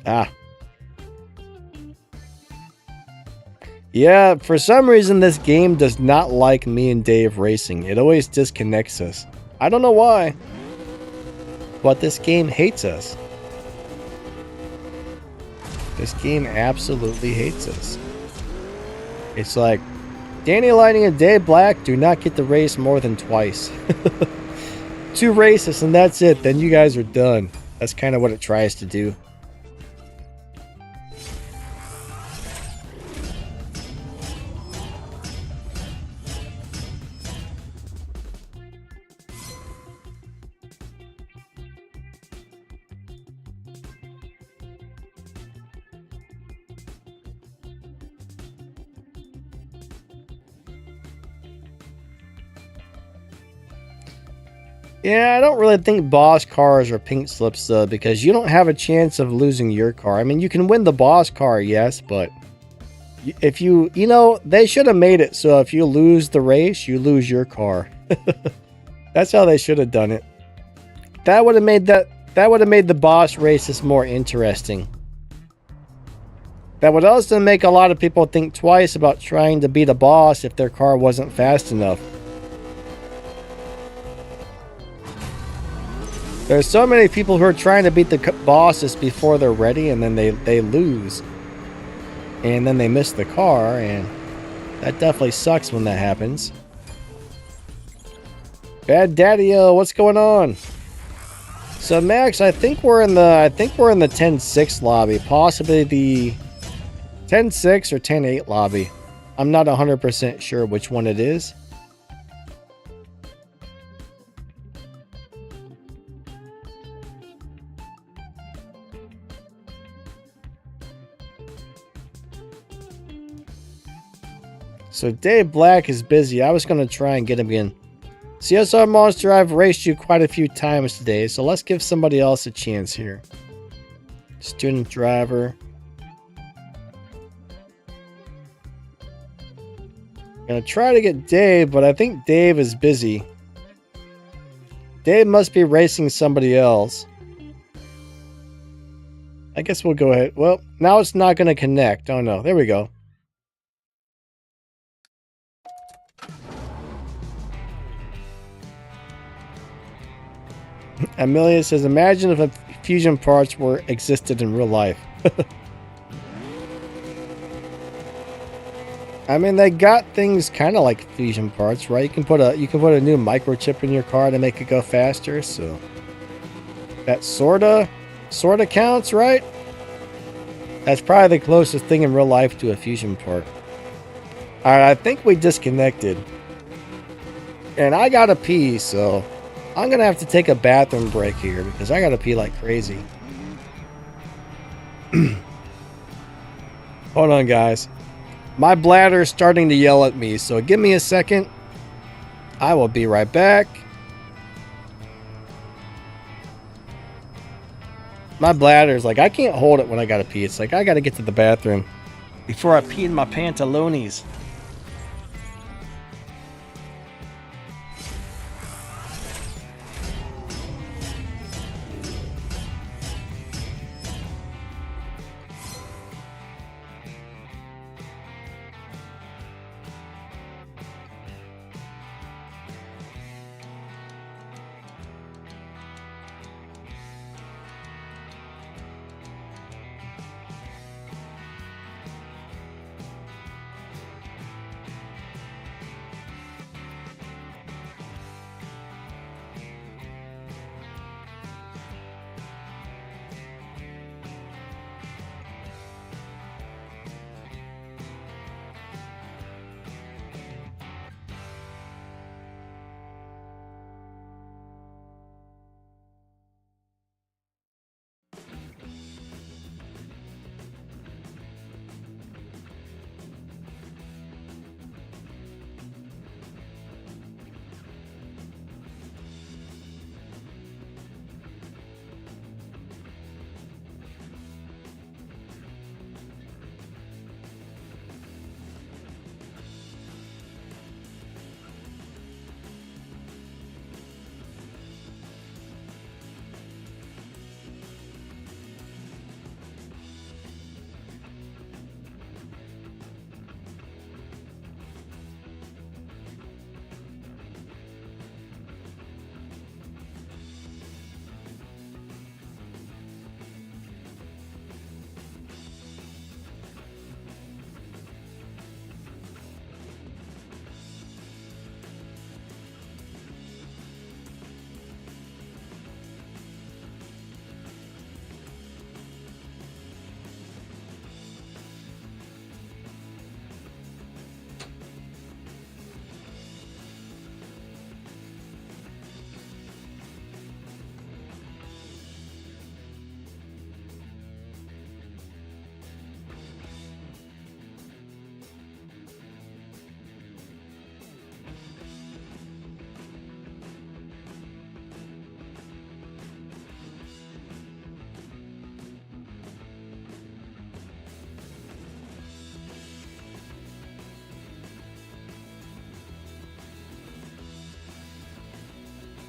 Ah. Yeah, for some reason this game does not like me and Dave racing. It always disconnects us. I don't know why. But this game hates us. This game absolutely hates us. It's like, Danny Lightning and Dave Black do not get to race more than twice. 2 races and that's it. Then you guys are done. That's kind of what it tries to do. Yeah, I don't really think boss cars are pink slips though, because you don't have a chance of losing your car. I mean, you can win the boss car, yes, but if you know, they should have made it so if you lose the race, you lose your car. That's how they should have done it. That would have made the boss races more interesting. That would also make a lot of people think twice about trying to beat a boss if their car wasn't fast enough. There's so many people who are trying to beat the bosses before they're ready, and then they lose. And then they miss the car, and that definitely sucks when that happens. Bad Daddy-O, what's going on? So Max, I think we're in the 10-6 lobby, possibly the 10-6 or 10-8 lobby. I'm not 100% sure which one it is. So Dave Black is busy. I was going to try and get him in. CSR Monster, I've raced you quite a few times today, so let's give somebody else a chance here. Student driver. I'm going to try to get Dave, but I think Dave is busy. Dave must be racing somebody else. I guess we'll go ahead. Well, now it's not going to connect. Oh no, there we go. Amelia says, imagine if fusion parts existed in real life. I mean, they got things kind of like fusion parts, right? You can put a new microchip in your car to make it go faster, so that sorta counts, right? That's probably the closest thing in real life to a fusion part. Alright, I think we disconnected. And I gotta pee, so I'm gonna have to take a bathroom break here because I gotta pee like crazy. Hold on, guys. My bladder's starting to yell at me, so give me a second. I will be right back. My bladder's like, I can't hold it when I gotta pee. It's like, I gotta get to the bathroom before I pee in my pantalones.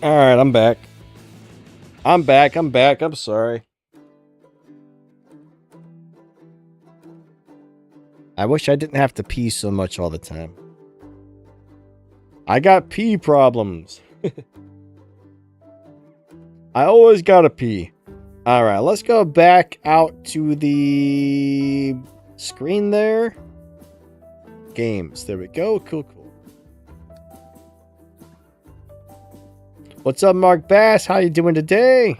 Alright, I'm back. I'm back. I'm sorry. I wish I didn't have to pee so much all the time. I got pee problems. I always gotta pee. Alright, let's go back out to the screen there. Games. There we go. Cool. What's up, Mark Bass? How you doing today?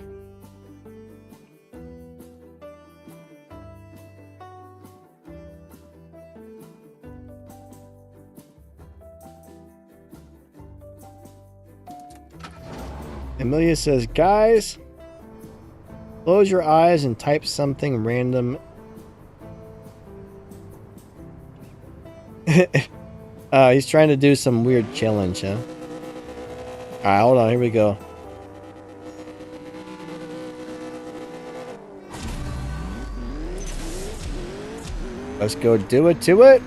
Amelia says, guys, close your eyes and type something random. He's trying to do some weird challenge, huh? Alright, hold on, here we go. Let's go do it to it.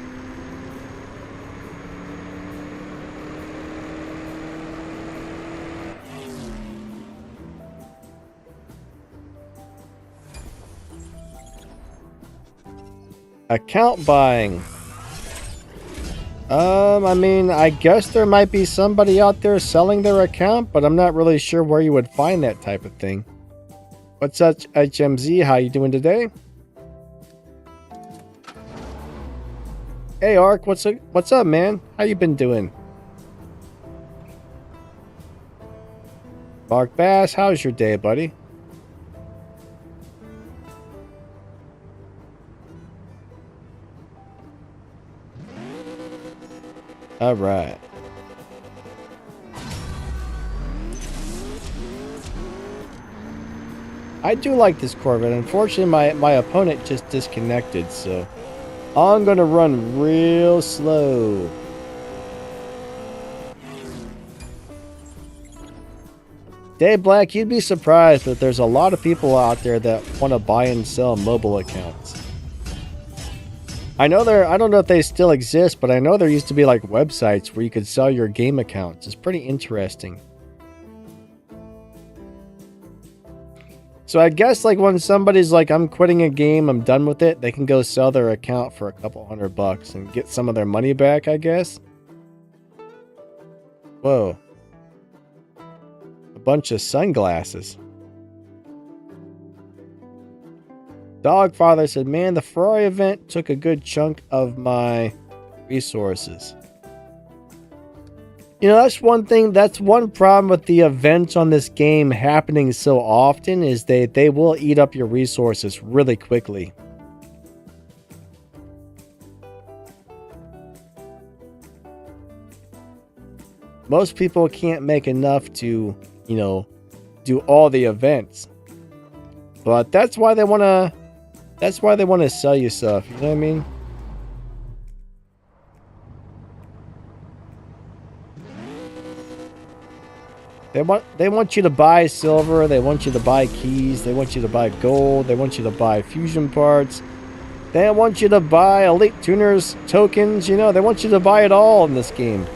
Account buying. I mean, I guess there might be somebody out there selling their account, but I'm not really sure where you would find that type of thing. What's up, HMZ? How you doing today? Hey, Ark, what's up, man? How you been doing? Mark Bass, how's your day, buddy? All right. I do like this Corvette. Unfortunately, my opponent just disconnected, so I'm going to run real slow. Dave Black, you'd be surprised that there's a lot of people out there that want to buy and sell mobile accounts. I don't know if they still exist, but I know there used to be like websites where you could sell your game accounts. It's pretty interesting. So I guess like when somebody's like, I'm quitting a game, I'm done with it, they can go sell their account for a couple $100 and get some of their money back, I guess. Whoa. A bunch of sunglasses. Dogfather said, man, the Ferrari event took a good chunk of my resources. You know, that's one thing, that's one problem with the events on this game happening so often is they will eat up your resources really quickly. Most people can't make enough to, you know, do all the events. But that's why they want to sell you stuff, you know what I mean? They want you to buy silver, they want you to buy keys, they want you to buy gold, they want you to buy fusion parts. They want you to buy Elite Tuners tokens, you know, they want you to buy it all in this game.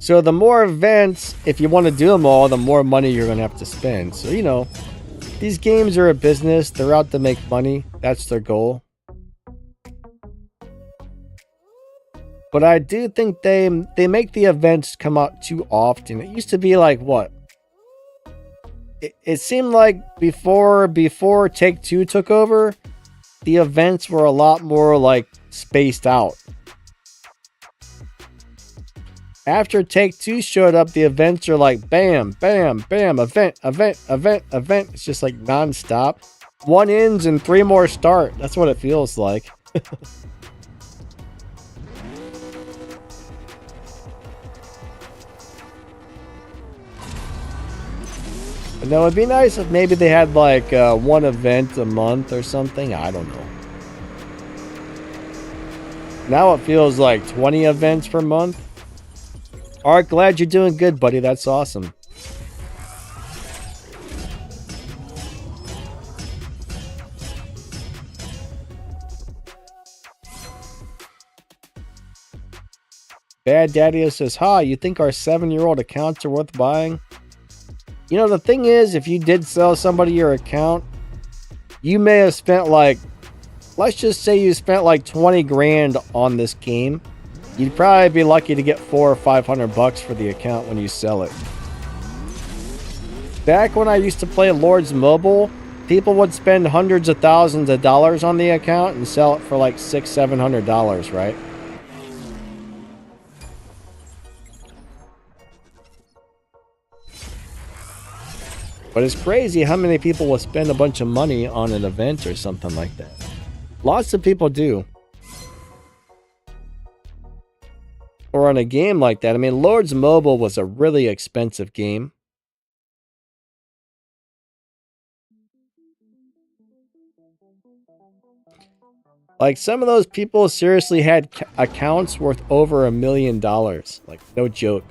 So the more events, if you want to do them all, the more money you're going to have to spend. So, you know, these games are a business. They're out to make money. That's their goal. But I do think they make the events come out too often. It used to be like, what? It seemed like before Take-Two took over, the events were a lot more like spaced out. After Take-Two showed up, the events are like bam, bam, bam, event. It's just like non-stop. One ends and 3 more start. That's what it feels like. No, it'd be nice if maybe they had like one event a month or something. I don't know. Now it feels like 20 events per month. Art, glad you're doing good, buddy. That's awesome. Bad Daddy says, "Ha, you think our 7-year-old accounts are worth buying?" You know, the thing is, if you did sell somebody your account, you may have spent like, let's just say you spent like 20 grand on this game. You'd probably be lucky to get $400 or $500 for the account when you sell it. Back when I used to play Lords Mobile, people would spend hundreds of thousands of dollars on the account and sell it for like $600-700, right? But it's crazy how many people will spend a bunch of money on an event or something like that. Lots of people do. Or on a game like that. I mean, Lords Mobile was a really expensive game. Like, some of those people seriously had accounts worth over $1 million. Like, no joke.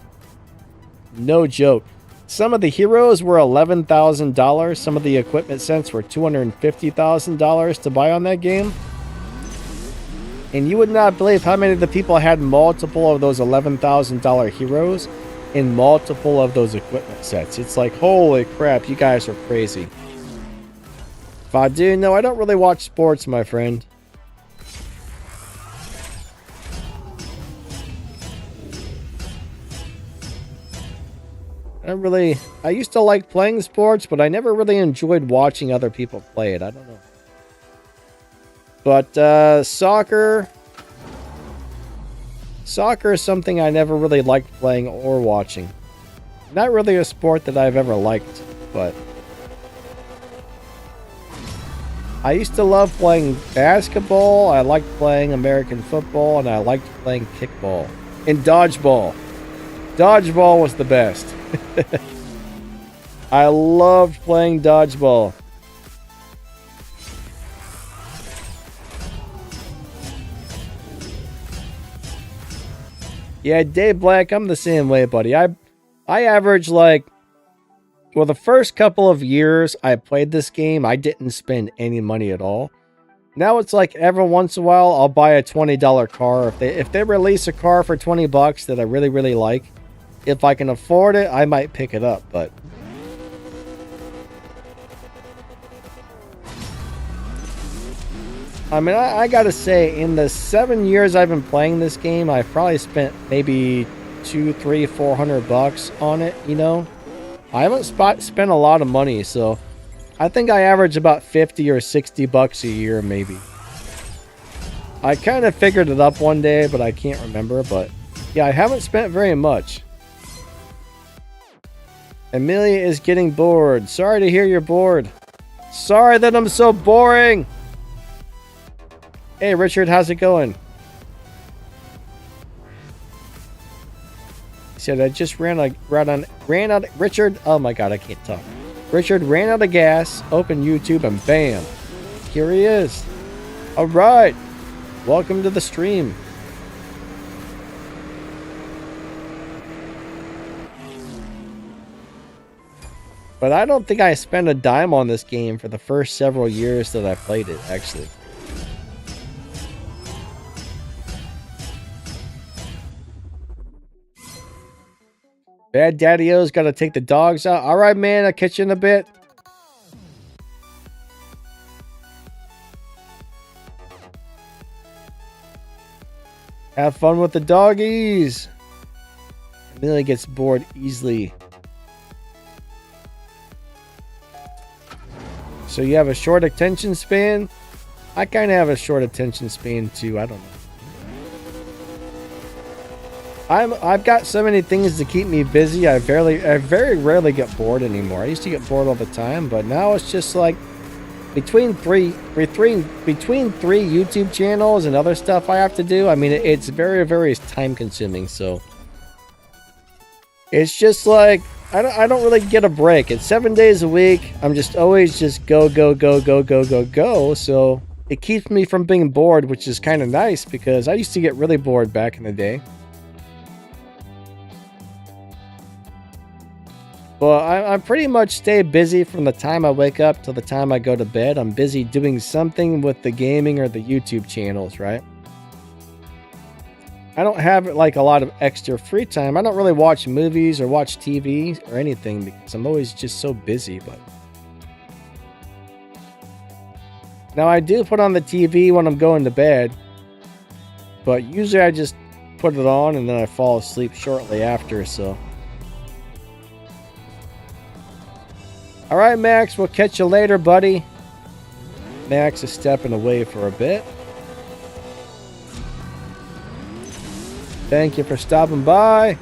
No joke. Some of the heroes were $11,000. Some of the equipment sets were $250,000 to buy on that game. And you would not believe how many of the people had multiple of those $11,000 heroes in multiple of those equipment sets. It's like, holy crap, you guys are crazy. Fadu, no, I don't really watch sports, my friend. I used to like playing sports, but I never really enjoyed watching other people play it. I don't know. But soccer is something I never really liked playing or watching. Not really a sport that I've ever liked, but I used to love playing basketball, I liked playing American football, and I liked playing kickball. And dodgeball. Dodgeball was the best. I loved playing dodgeball. Yeah, Dave Black, I'm the same way, buddy. I average like, well, the first couple of years I played this game, I didn't spend any money at all. Now it's like every once in a while I'll buy a $20 car. If they release a car for $20 that I really, really like, if I can afford it, I might pick it up, but I mean, I gotta say, in the 7 years I've been playing this game, I've probably spent maybe $200, $300, $400 on it, you know? I haven't spent a lot of money, so I think I average about $50 or $60 a year, maybe. I kind of figured it up one day, but I can't remember, but yeah, I haven't spent very much. Amelia is getting bored. Sorry to hear you're bored. Sorry that I'm so boring. Hey, Richard, how's it going? He said, I just ran out. Richard, oh my God, I can't talk. Richard ran out of gas, opened YouTube, and bam, here he is. All right, welcome to the stream. But I don't think I spent a dime on this game for the first several years that I played it, actually. Bad Daddy-O's got to take the dogs out. All right, man, I'll catch you in a bit. Have fun with the doggies. Amelia gets bored easily. So you have a short attention span? I kind of have a short attention span too. I don't know. I've got so many things to keep me busy. I very rarely get bored anymore. I used to get bored all the time, but now it's just like between three YouTube channels and other stuff I have to do. I mean, it's very time consuming. So it's just like I don't really get a break. It's 7 days a week. I'm just always just go. So it keeps me from being bored, which is kind of nice because I used to get really bored back in the day. Well, I pretty much stay busy from the time I wake up till the time I go to bed. I'm busy doing something with the gaming or the YouTube channels, right? I don't have like a lot of extra free time. I don't really watch movies or watch TV or anything because I'm always just so busy. But now I do put on the TV when I'm going to bed, but usually I just put it on and then I fall asleep shortly after. So, all right, Max, we'll catch you later, buddy. Max is stepping away for a bit. Thank you for stopping by.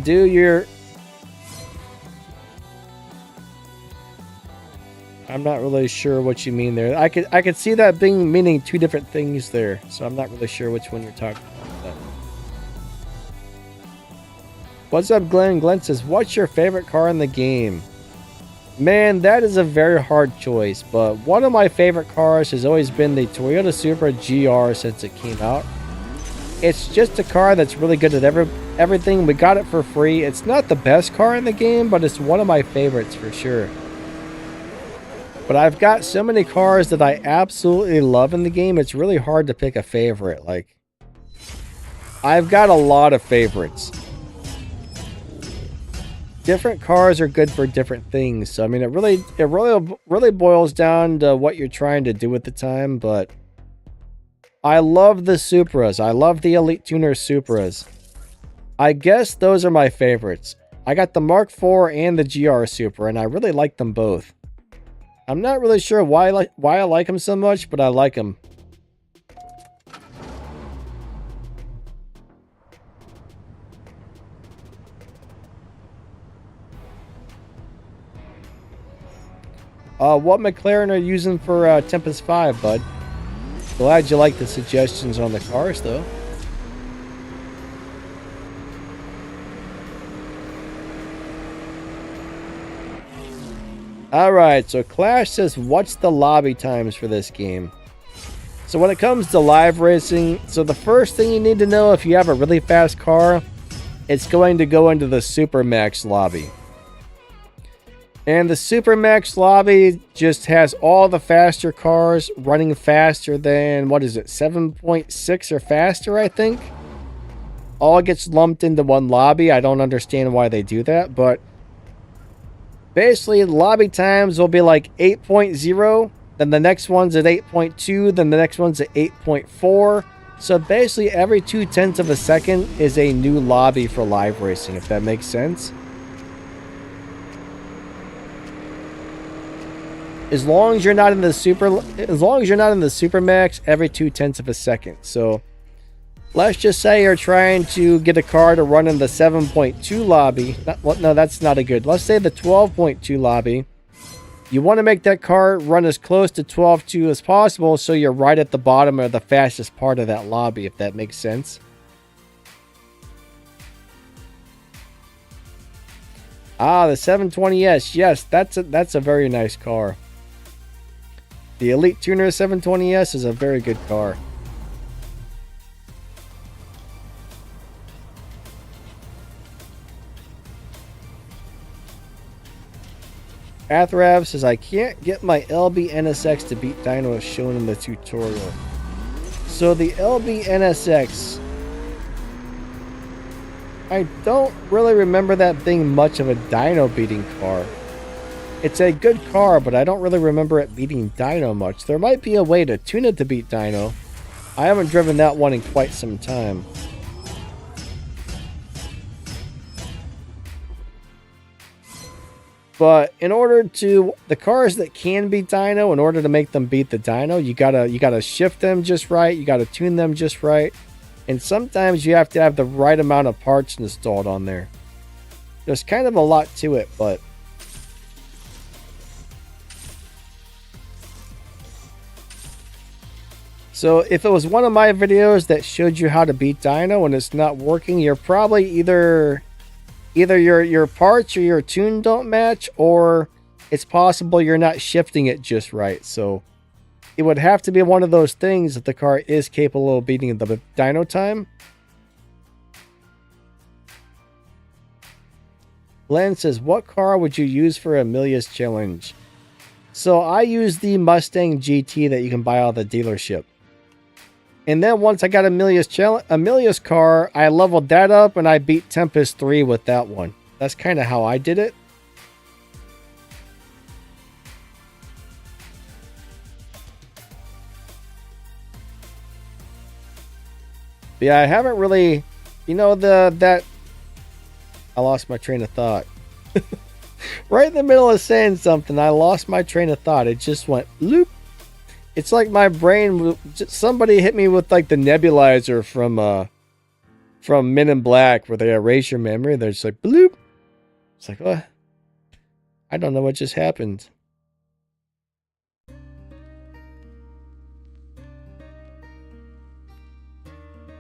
Dude, you're... I'm not really sure what you mean there. I could see that being meaning two different things there, so I'm not really sure which one you're talking about. What's up, Glenn? Glenn says, what's your favorite car in the game? Man, that is a very hard choice, but one of my favorite cars has always been the Toyota Supra GR since it came out. It's just a car that's really good at everything. We got it for free. It's not the best car in the game, but it's one of my favorites for sure. But I've got so many cars that I absolutely love in the game, it's really hard to pick a favorite. Like, I've got a lot of favorites. Different cars are good for different things. So I mean, it really boils down to what you're trying to do at the time, but I love the Supras. I love the Elite Tuner Supras. I guess those are my favorites. I got the Mark IV and the GR Supra, and I really like them both. I'm not really sure why I like them so much, but I like them. What McLaren are you using for Tempest 5, bud? Glad you like the suggestions on the cars, though. Alright, so Clash says, what's the lobby times for this game? So when it comes to live racing, so the first thing you need to know if you have a really fast car, it's going to go into the Supermax lobby. And the Supermax lobby just has all the faster cars running faster than, what is it, 7.6 or faster, I think? All gets lumped into one lobby. I don't understand why they do that, but basically, the lobby times will be like 8.0, then the next one's at 8.2, then the next one's at 8.4. So basically, every 0.2 of a second is a new lobby for live racing, if that makes sense. As long as you're not in the Supermax, every 0.2 of a second. So let's just say you're trying to get a car to run in the 7.2 lobby. No, that's not a good. Let's say the 12.2 lobby. You want to make that car run as close to 12.2 as possible, so you're right at the bottom of the fastest part of that lobby, if that makes sense. Ah, the 720S. Yes, that's a very nice car. The Elite Tuner 720S is a very good car. Athrav says, I can't get my LB NSX to beat Dino as shown in the tutorial. So the LB NSX, I don't really remember that being much of a Dino beating car. It's a good car, but I don't really remember it beating Dino much. There might be a way to tune it to beat Dino. I haven't driven that one in quite some time. But in order to, the cars that can beat Dino, in order to make them beat the Dino, you gotta shift them just right, you gotta tune them just right, and sometimes you have to have the right amount of parts installed on there. There's kind of a lot to it, but so if it was one of my videos that showed you how to beat Dino and it's not working, you're probably either your parts or your tune don't match, or it's possible you're not shifting it just right. So it would have to be one of those things if the car is capable of beating the dyno time. Glenn says, what car would you use for Amelia's challenge? So I use the Mustang GT that you can buy out of the dealership. And then once I got Amelia's car, I leveled that up and I beat Tempest 3 with that one. That's kind of how I did it. But yeah, I haven't really, you know, I lost my train of thought. Right in the middle of saying something, I lost my train of thought. It just went loop. It's like my brain, somebody hit me with like the nebulizer from Men in Black where they erase your memory. They're just like bloop. It's like, what? I don't know what just happened.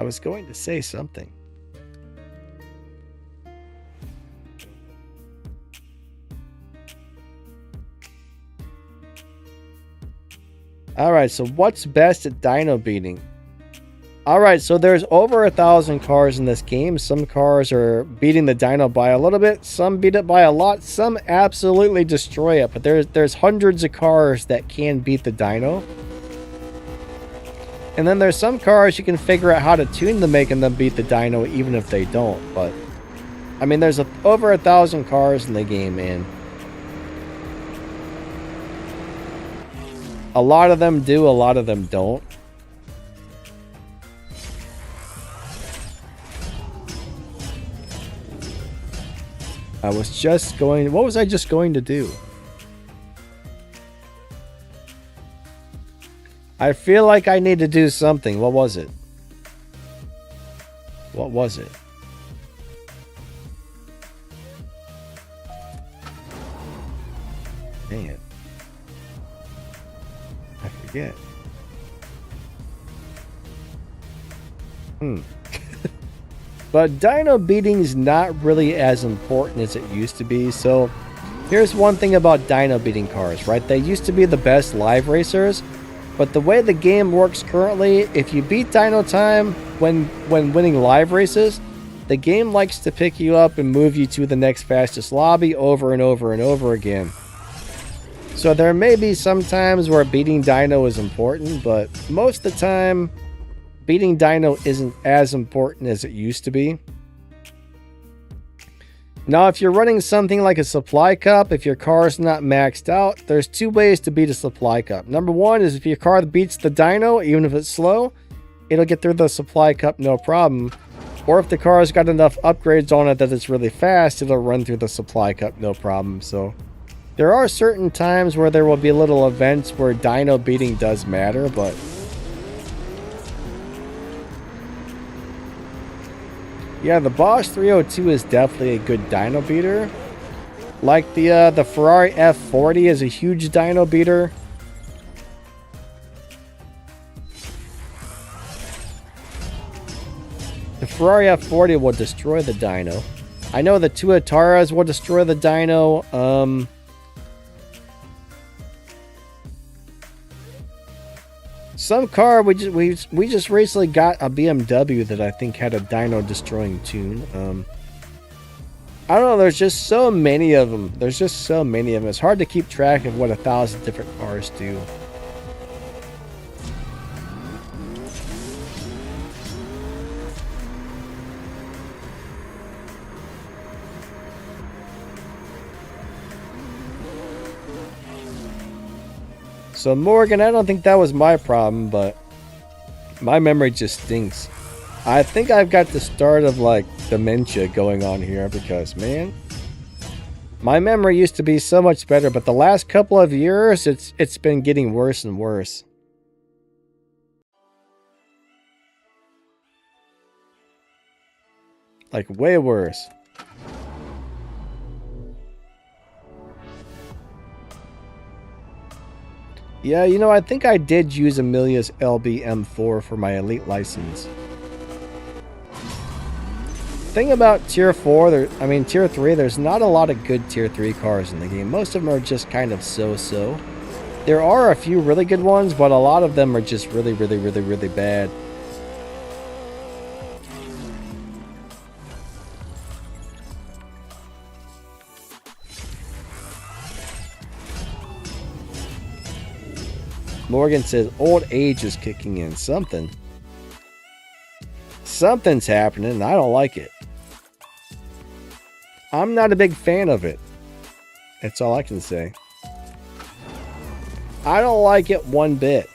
I was going to say something. Alright, so what's best at dyno beating? Alright, so there's over 1,000 cars in this game. Some cars are beating the dyno by a little bit. Some beat it by a lot. Some absolutely destroy it. But there's hundreds of cars that can beat the dyno. And then there's some cars you can figure out how to tune to making them beat the dyno even if they don't. But, I mean, there's over 1,000 cars in the game, and a lot of them do, a lot of them don't. I was just going... What was I just going to do? I feel like I need to do something. What was it? What was it? Man. I forget. But dyno beating is not really as important as it used to be. So here's one thing about dyno beating cars, right? They used to be the best live racers, but the way the game works currently, if you beat dyno time when winning live races, the game likes to pick you up and move you to the next fastest lobby over and over and over again. So there may be some times where beating dyno is important, but most of the time, beating dyno isn't as important as it used to be. Now, if you're running something like a supply cup, if your car's not maxed out, there's two ways to beat a supply cup. Number one is if your car beats the dyno, even if it's slow, it'll get through the supply cup no problem. Or if the car's got enough upgrades on it that it's really fast, it'll run through the supply cup no problem. So there are certain times where there will be little events where dyno beating does matter, but yeah, the Bosch 302 is definitely a good dyno beater. Like the Ferrari F40 is a huge dyno beater. The Ferrari F40 will destroy the dyno. I know the Tuataras will destroy the dyno. Some car, we just recently got a BMW that I think had a dyno destroying tune. I don't know, there's just so many of them. There's just so many of them. It's hard to keep track of what 1,000 different cars do. So Morgan, I don't think that was my problem, but my memory just stinks. I think I've got the start of like dementia going on here because, man, my memory used to be so much better, but the last couple of years it's been getting worse and worse. Like way worse. Yeah, you know, I think I did use Amelia's LB M4 for my elite license. Thing about tier 4, tier 3, there's not a lot of good tier 3 cars in the game. Most of them are just kind of so-so. There are a few really good ones, but a lot of them are just really, really, really, really bad. Morgan says old age is kicking in. Something's happening and I don't like it. I'm not a big fan of it. That's all I can say. I don't like it one bit.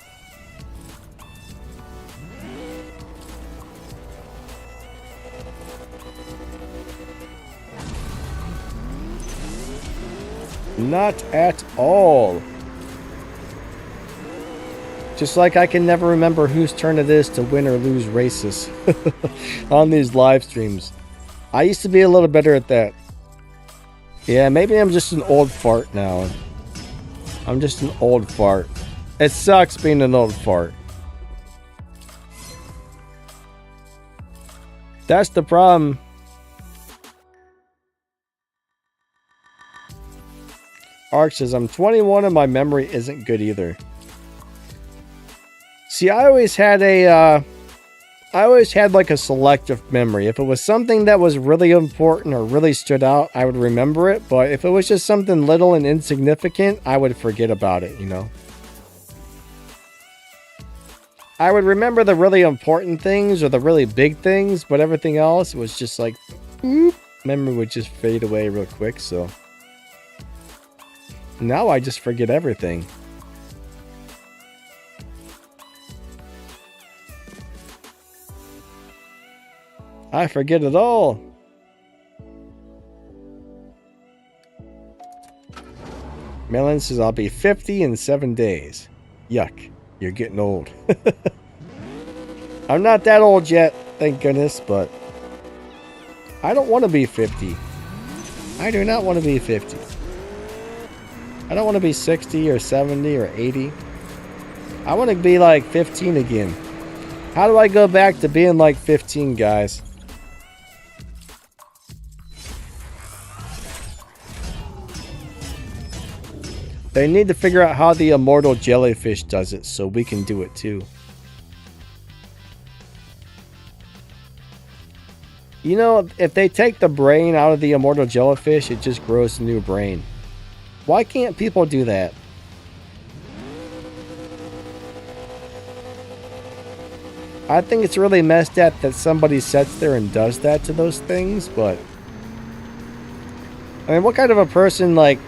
Not at all. Just like I can never remember whose turn it is to win or lose races on these live streams. I used to be a little better at that. Yeah, maybe I'm just an old fart now. I'm just an old fart. It sucks being an old fart. That's the problem. Ark says, I'm 21 and my memory isn't good either. See, I always had like a selective memory. If it was something that was really important or really stood out, I would remember it. But if it was just something little and insignificant, I would forget about it, you know. I would remember the really important things or the really big things, but everything else was just like, whoop, memory would just fade away real quick, so. Now I just forget everything. I forget it all. Melon says, I'll be 50 in 7 days. Yuck. You're getting old. I'm not that old yet, thank goodness, but I don't want to be 50. I do not want to be 50. I don't want to be 60 or 70 or 80. I want to be like 15 again. How do I go back to being like 15, guys? They need to figure out how the immortal jellyfish does it so we can do it too. You know, if they take the brain out of the immortal jellyfish, it just grows a new brain. Why can't people do that? I think it's really messed up that somebody sits there and does that to those things, but I mean, what kind of a person, like,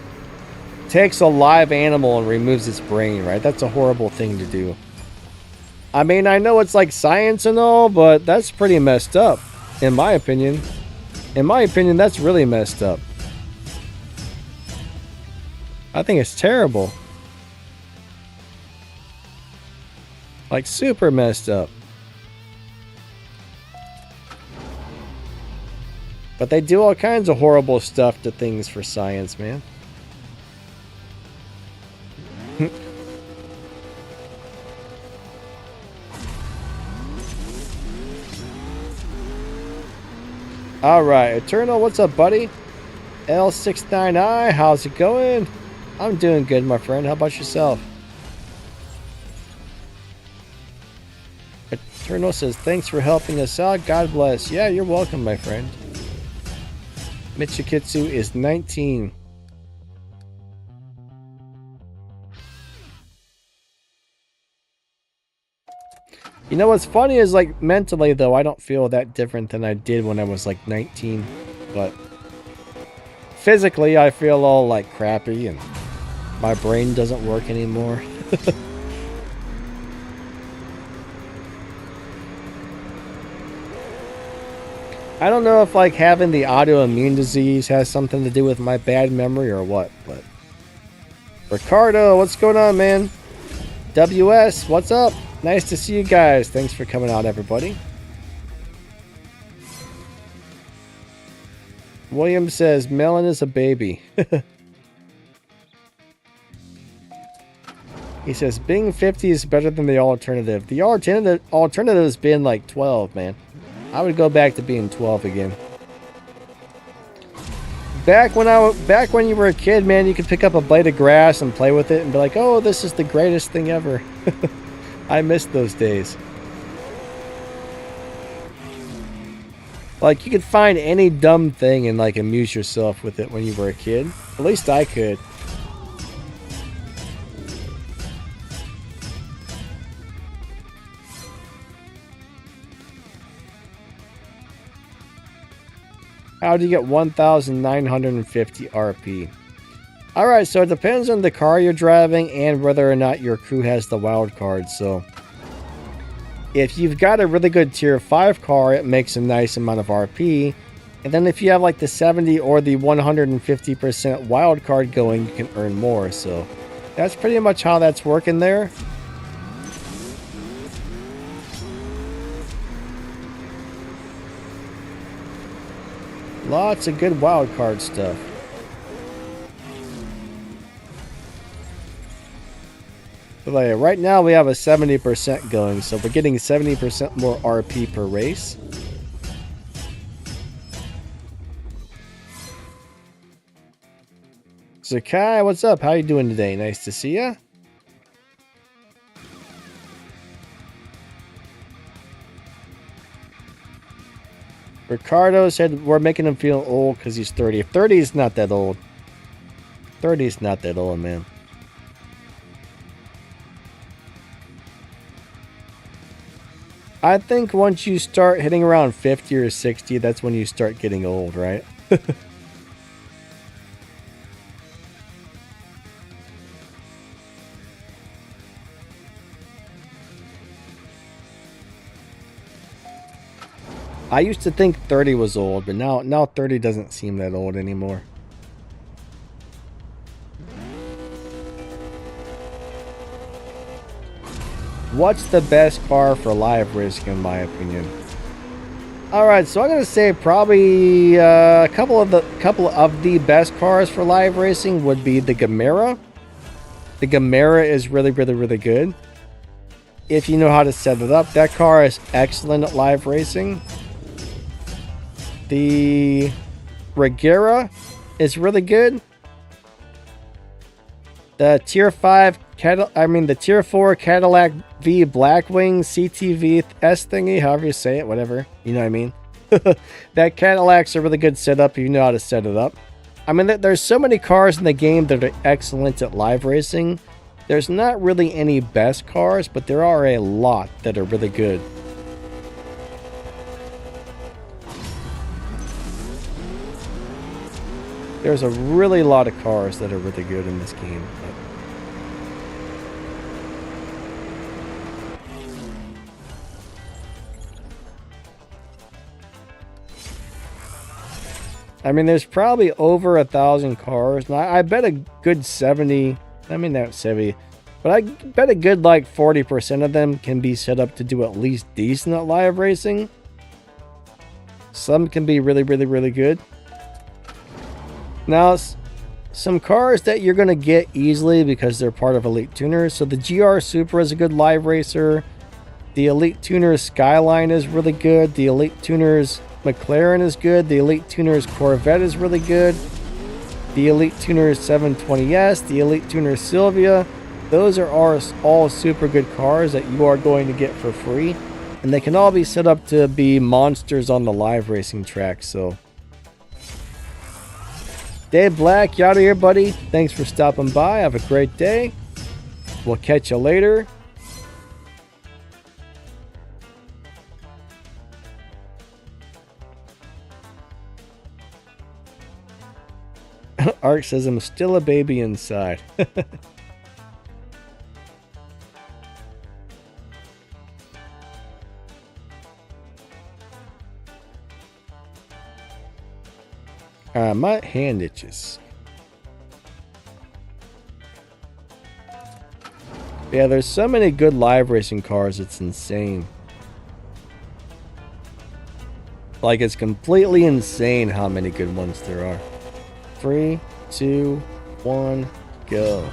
takes a live animal and removes its brain, right? That's a horrible thing to do. I mean, I know it's like science and all, but that's pretty messed up, in my opinion. In my opinion, that's really messed up. I think it's terrible. Like, super messed up. But they do all kinds of horrible stuff to things for science, man. Alright, Eternal, what's up, buddy? L69i, how's it going? I'm doing good, my friend. How about yourself? Eternal says, thanks for helping us out. God bless. Yeah, you're welcome, my friend. Michikitsu is 19. You know what's funny is, like, mentally though, I don't feel that different than I did when I was like 19, but physically I feel all like crappy and my brain doesn't work anymore. I don't know if like having the autoimmune disease has something to do with my bad memory or what, but Ricardo, what's going on, man? WS, what's up? Nice to see you guys. Thanks for coming out, everybody. William says, Melon is a baby. He says, being 50 is better than the alternative. The alternative has been like 12, man. I would go back to being 12 again. back when you were a kid, man, you could pick up a blade of grass and play with it and be like, oh, this is the greatest thing ever. I miss those days. Like, you could find any dumb thing and, like, amuse yourself with it when you were a kid. At least I could. How do you get 1,950 RP? Alright, so it depends on the car you're driving and whether or not your crew has the wild card. So, if you've got a really good tier 5 car, it makes a nice amount of RP. And then if you have like the 70 or the 150% wild card going, you can earn more. So, that's pretty much how that's working there. Lots of good wildcard stuff. But like, right now we have a 70% going, so we're getting 70% more RP per race. Zakai, what's up? How you doing today? Nice to see ya. Ricardo said we're making him feel old because he's 30. 30 is not that old. 30 is not that old, man. I think once you start hitting around 50 or 60, that's when you start getting old, right? I used to think 30 was old, but now 30 doesn't seem that old anymore. What's the best car for live racing, in my opinion? Alright, so I'm gonna say probably a couple of the best cars for live racing would be the Gamera. The Gamera is really good. If you know how to set it up, that car is excellent at live racing. The Regera is really good. The tier 5 the tier 4 Cadillac V Blackwing CTV S thingy, however you say it, whatever, you know what I mean. That Cadillac's a really good setup if you know how to set it up. I mean, there's so many cars in the game that are excellent at live racing. There's not really any best cars, but there are a lot that are really good. There's a really lot of cars that are really good in this game. I mean, there's probably over 1,000 cars. And I bet a good 70, I mean not 70, but I bet a good like 40% of them can be set up to do at least decent at live racing. Some can be really good. Now, some cars that you're going to get easily because they're part of Elite Tuners. So the GR Supra is a good live racer. The Elite Tuners Skyline is really good. The Elite Tuners McLaren is good. The Elite Tuners Corvette is really good. The Elite Tuners 720S. The Elite Tuners Sylvia. Those are all super good cars that you are going to get for free. And they can all be set up to be monsters on the live racing track. So, Dave Black, you out of here, buddy. Thanks for stopping by. Have a great day. We'll catch you later. Art says I'm still a baby inside. My hand itches. Yeah, there's so many good live racing cars, it's insane. Like, it's completely insane how many good ones there are. 3, 2, 1, go.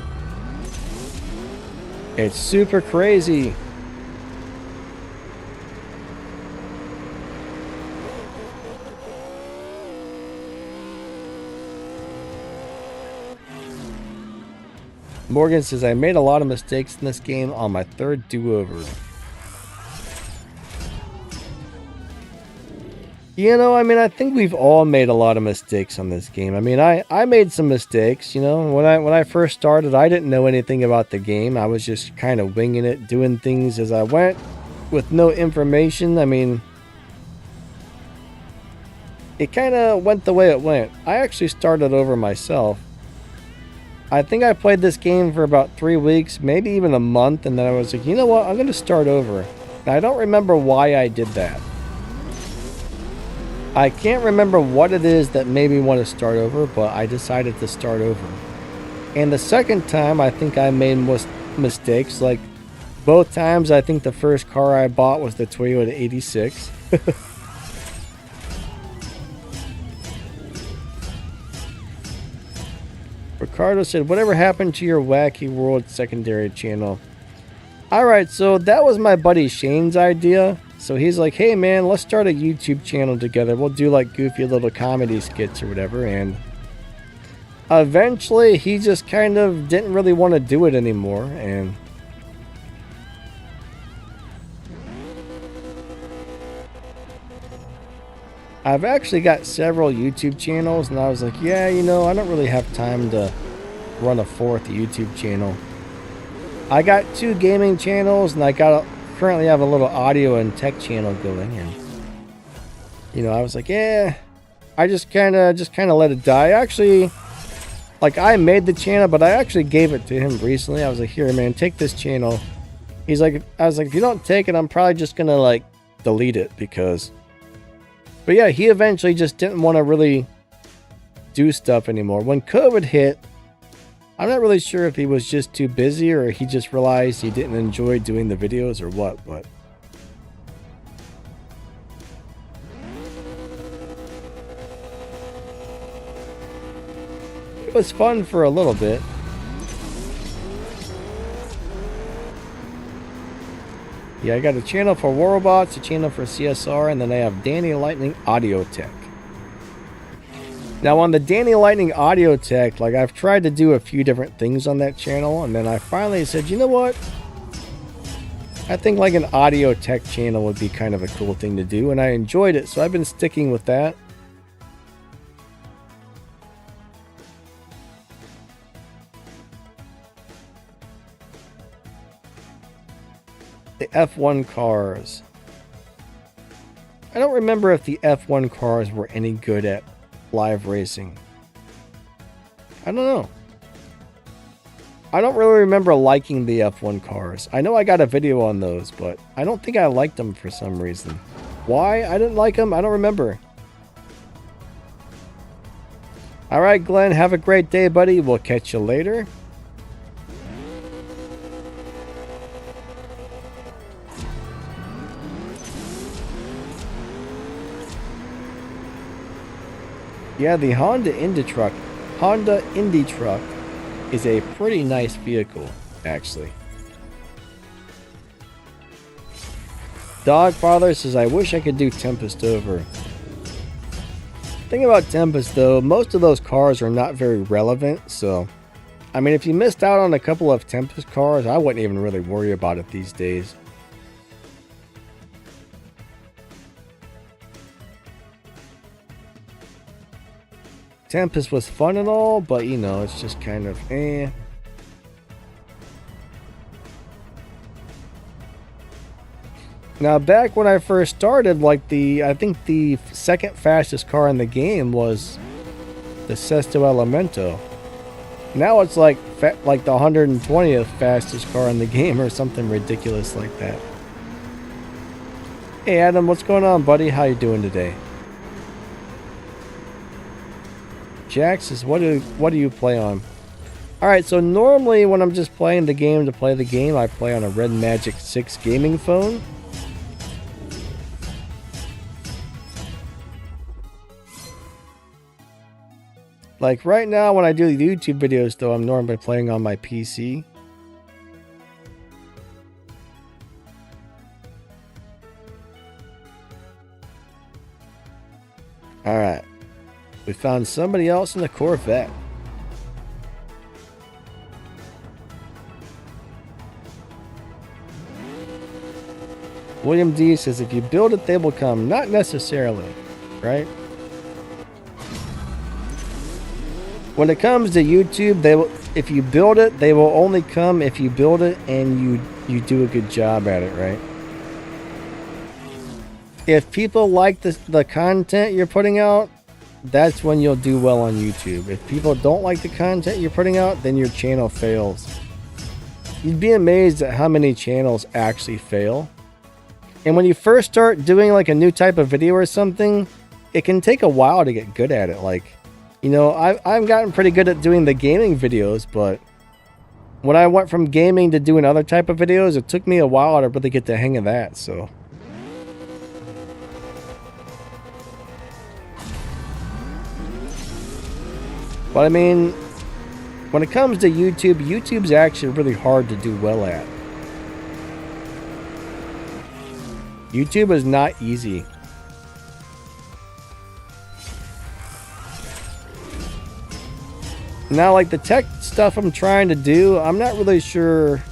It's super crazy. Morgan says, I made a lot of mistakes in this game on my third do-over. You know, I mean, I think we've all made a lot of mistakes on this game. I mean, I made some mistakes, you know. When I first started, I didn't know anything about the game. I was just kind of winging it, doing things as I went with no information. I mean, it kind of went the way it went. I actually started over myself. I think I played this game for about 3 weeks, maybe even a month, and then I was like, you know what, I'm going to start over. And I don't remember why I did that. I can't remember what it is that made me want to start over, but I decided to start over. And the second time, I think I made mistakes. Like, both times, I think the first car I bought was the Toyota 86. Ricardo said, whatever happened to your Wacky World secondary channel? Alright, so that was my buddy Shane's idea. So he's like, hey man, let's start a YouTube channel together. We'll do like goofy little comedy skits or whatever. And eventually he just kind of didn't really want to do it anymore. And I've actually got several YouTube channels, and I was like, yeah, you know, I don't really have time to run a 4th YouTube channel. I got 2 gaming channels, and I currently have a little audio and tech channel going, and you know, I was like, yeah, I just kind of let it die. Actually, like, I made the channel, but I actually gave it to him recently. I was like, here man, take this channel. He's like, I was like, if you don't take it, I'm probably just gonna like delete it, because but yeah, he eventually just didn't want to really do stuff anymore. When COVID hit, I'm not really sure if he was just too busy or he just realized he didn't enjoy doing the videos or what, but it was fun for a little bit. Yeah, I got a channel for War Robots, a channel for CSR, and then I have Danny Lightning Audio Tech. Now on the Danny Lightning Audio Tech, like, I've tried to do a few different things on that channel, and then I finally said, you know what? I think like an audio tech channel would be kind of a cool thing to do, and I enjoyed it, so I've been sticking with that. The F1 cars. I don't remember if the F1 cars were any good at live racing. I don't know. I don't really remember liking the F1 cars. I know I got a video on those, but I don't think I liked them for some reason. Why I didn't like them, I don't remember. Alright, Glenn, have a great day, buddy. We'll catch you later. Yeah, the Honda Indy truck is a pretty nice vehicle, actually. Dogfather says, I wish I could do Tempest over. Thing about Tempest, though, most of those cars are not very relevant, so I mean, if you missed out on a couple of Tempest cars, I wouldn't even really worry about it these days. Tempest was fun and all, but you know, it's just kind of eh. Now, back when I first started, like I think the second fastest car in the game was the Sesto Elemento. Now it's like the 120th fastest car in the game or something ridiculous like that. Hey Adam, what's going on, buddy? How you doing today? Jack says, what do you play on? Alright, so normally when I'm just playing the game to play the game, I play on a Red Magic 6 gaming phone. Like right now when I do the YouTube videos though, I'm normally playing on my PC. Alright. We found somebody else in the Corvette. William D says, if you build it, they will come. Not necessarily, right? When it comes to YouTube, they will, if you build it, they will only come if you build it and you do a good job at it, right? If people like the content you're putting out, that's when you'll do well on YouTube. If people don't like the content you're putting out, then your channel fails. You'd be amazed at how many channels actually fail. And when you first start doing like a new type of video or something, it can take a while to get good at it. Like, you know, I've gotten pretty good at doing the gaming videos, but when I went from gaming to doing other type of videos, it took me a while to really get the hang of that, so. But I mean, when it comes to YouTube, YouTube's actually really hard to do well at. YouTube is not easy. Now, like the tech stuff I'm trying to do, I'm not really sure.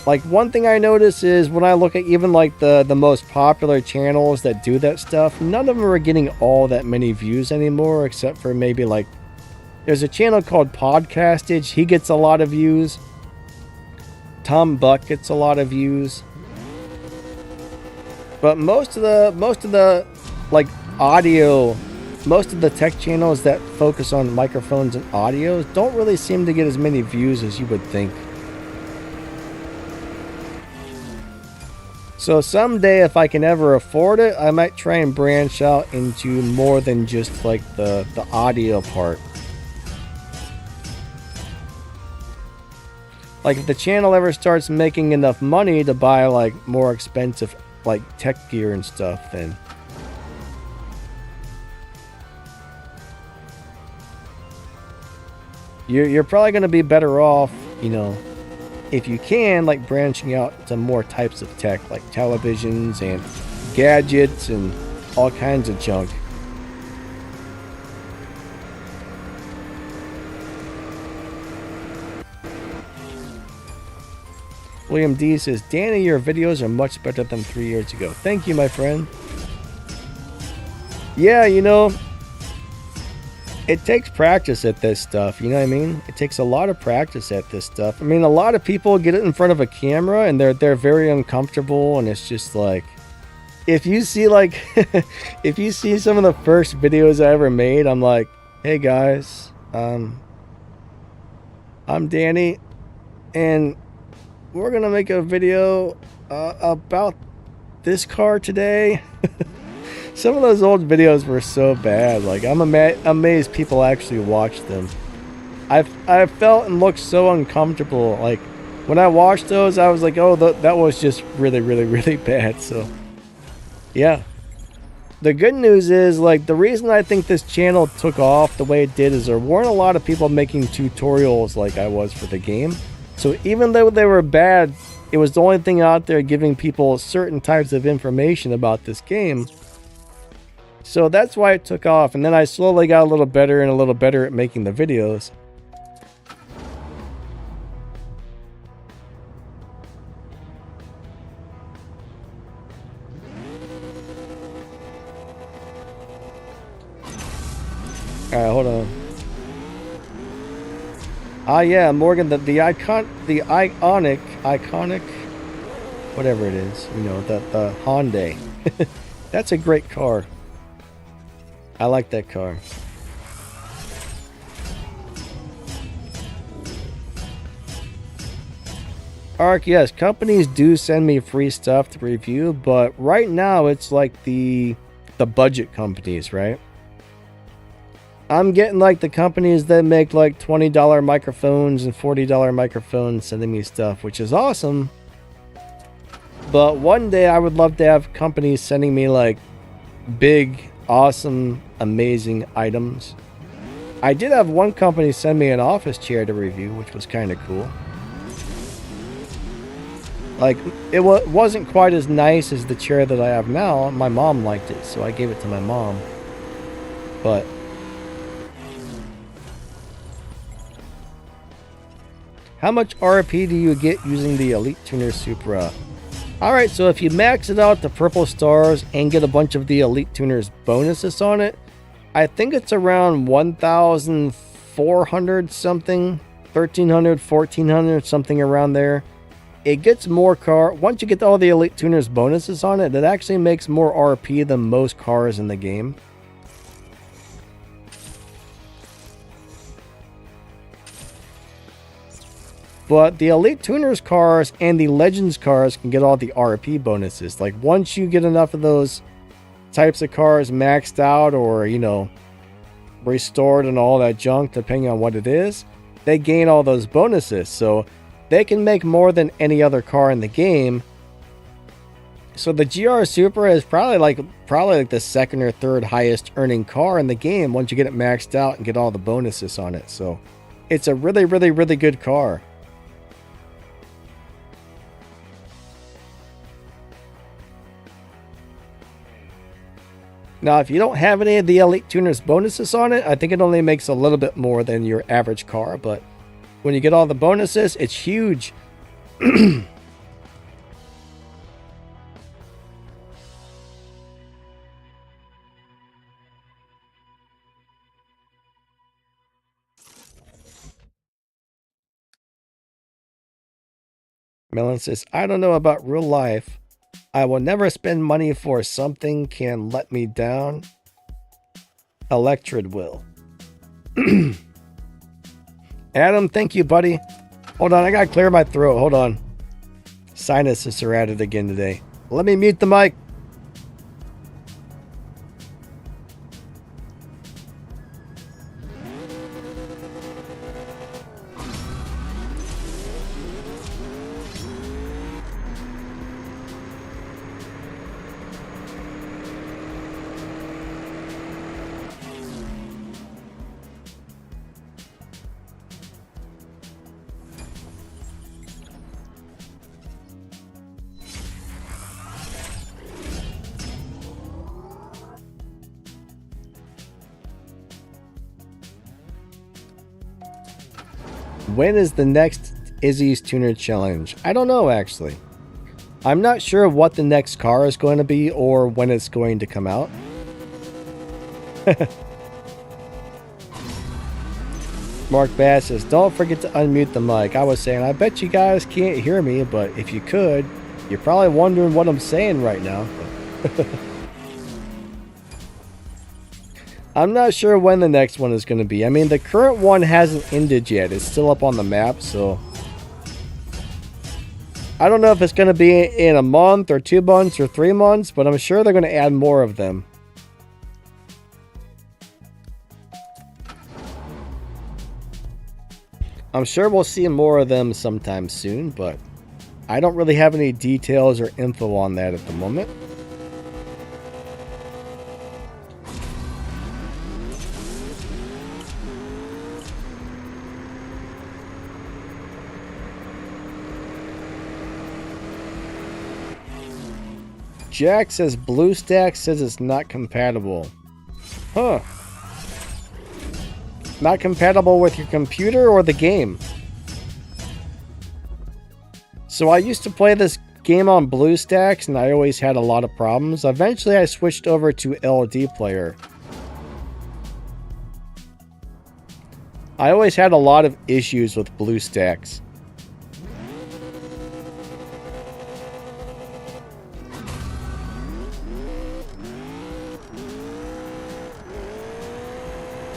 Like, one thing I notice is when I look at even like the most popular channels that do that stuff, none of them are getting all that many views anymore, except for maybe like, there's a channel called Podcastage. He gets a lot of views. Tom Buck gets a lot of views. But most of the like audio, most of the tech channels that focus on microphones and audios don't really seem to get as many views as you would think. So someday, if I can ever afford it, I might try and branch out into more than just like the audio part. Like if the channel ever starts making enough money to buy like more expensive like tech gear and stuff, then you're probably going to be better off, you know, if you can, like branching out to more types of tech like televisions and gadgets and all kinds of junk. William D says, Danny, your videos are much better than 3 years ago. Thank you, my friend. Yeah, you know, it takes practice at this stuff, you know what I mean? It takes a lot of practice at this stuff. I mean, a lot of people get it in front of a camera and they're very uncomfortable, and it's just like, if you see like, if you see some of the first videos I ever made, I'm like, hey guys, I'm Danny, and we're gonna make a video about this car today. Some of those old videos were so bad. Like, I'm amazed people actually watch them. I felt and looked so uncomfortable. Like, when I watched those, I was like, oh, that was just really, really, really bad. So, yeah. The good news is, like, the reason I think this channel took off the way it did is there weren't a lot of people making tutorials like I was for the game. So even though they were bad, it was the only thing out there giving people certain types of information about this game. So that's why it took off. And then I slowly got a little better and a little better at making the videos. Alright, hold on. Ah, yeah, Morgan, the iconic, whatever it is, you know, the Hyundai. That's a great car. I like that car. Ark, yes, companies do send me free stuff to review, but right now it's like the budget companies, right? I'm getting like the companies that make like $20 microphones and $40 microphones sending me stuff, which is awesome. But one day I would love to have companies sending me like big, awesome, amazing items. I did have one company send me an office chair to review, which was kind of cool. Like, it wasn't quite as nice as the chair that I have now. My mom liked it, so I gave it to my mom. But how much RP do you get using the Elite Tuner Supra? Alright, so if you max it out to purple stars and get a bunch of the Elite Tuners bonuses on it, I think it's around 1,400 something, 1,300, 1,400, something around there. It gets more once you get all the Elite Tuners bonuses on it, it actually makes more RP than most cars in the game. But the Elite Tuners cars and the Legends cars can get all the RP bonuses. Like, once you get enough of those types of cars maxed out or, you know, restored and all that junk, depending on what it is, they gain all those bonuses. So they can make more than any other car in the game. So the GR Supra is probably like the second or third highest earning car in the game once you get it maxed out and get all the bonuses on it. So it's a really, really, really good car. Now, if you don't have any of the Elite Tuners bonuses on it, I think it only makes a little bit more than your average car, but when you get all the bonuses, it's huge. Melon says, I don't know about real life. I will never spend money for something can let me down. Electrod will. Adam, thank you, buddy. Hold on, I gotta clear my throat. Hold on. Sinuses are at it again today. Let me mute the mic. When is the next Izzy's Tuner Challenge? I don't know, actually. I'm not sure what the next car is going to be or when it's going to come out. Mark Bass says, don't forget to unmute the mic. I was saying, I bet you guys can't hear me, but if you could, you're probably wondering what I'm saying right now. I'm not sure when the next one is going to be. I mean, the current one hasn't ended yet. It's still up on the map, so I don't know if it's going to be in a month or 2 months or 3 months, but I'm sure they're going to add more of them. I'm sure we'll see more of them sometime soon, but I don't really have any details or info on that at the moment. Jack says BlueStack says it's not compatible. Huh. Not compatible with your computer or the game? So I used to play this game on BlueStacks and I always had a lot of problems. Eventually I switched over to LD Player. I always had a lot of issues with BlueStacks.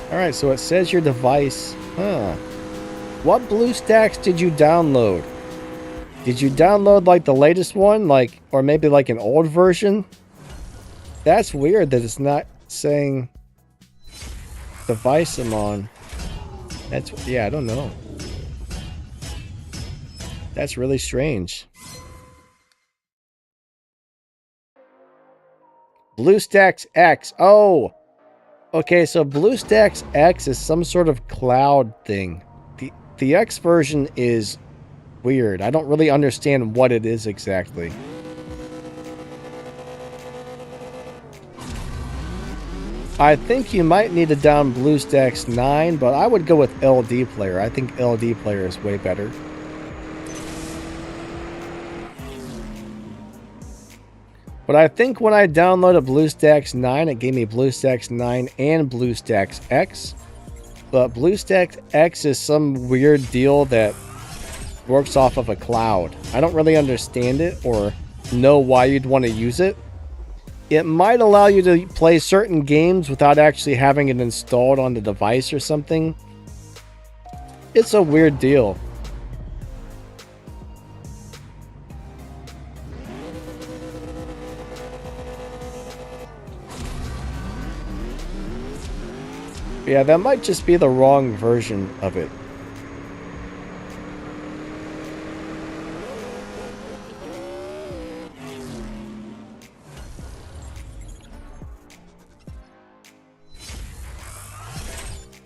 Alright, so it says your device. Huh. What BlueStacks did you download? Did you download like the latest one? Like, or maybe like an old version? That's weird that it's not saying device I'm on. That's, yeah, I don't know. That's really strange. BlueStacks X. Oh! Okay, so BlueStacks X is some sort of cloud thing. The X version is weird. I don't really understand what it is exactly. I think you might need to down BlueStacks 9, but I would go with LD Player. I think LD Player is way better. But I think when I downloaded BlueStacks 9, it gave me BlueStacks 9 and BlueStacks X. But BlueStacks X is some weird deal that works off of a cloud. I don't really understand it or know why you'd want to use it. It might allow you to play certain games without actually having it installed on the device or something. It's a weird deal. Yeah, that might just be the wrong version of it.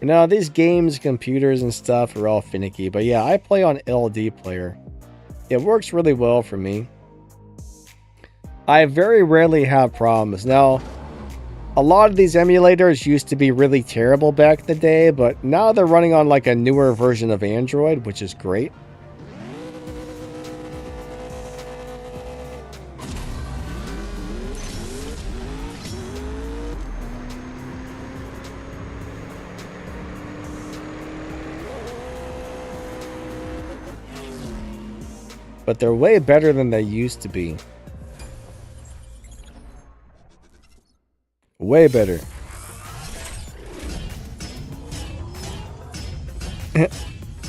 Now, these games, computers, and stuff are all finicky, but yeah, I play on LD Player. It works really well for me. I very rarely have problems. Now, a lot of these emulators used to be really terrible back in the day, but now they're running on like a newer version of Android, which is great. But they're way better than they used to be. Way better.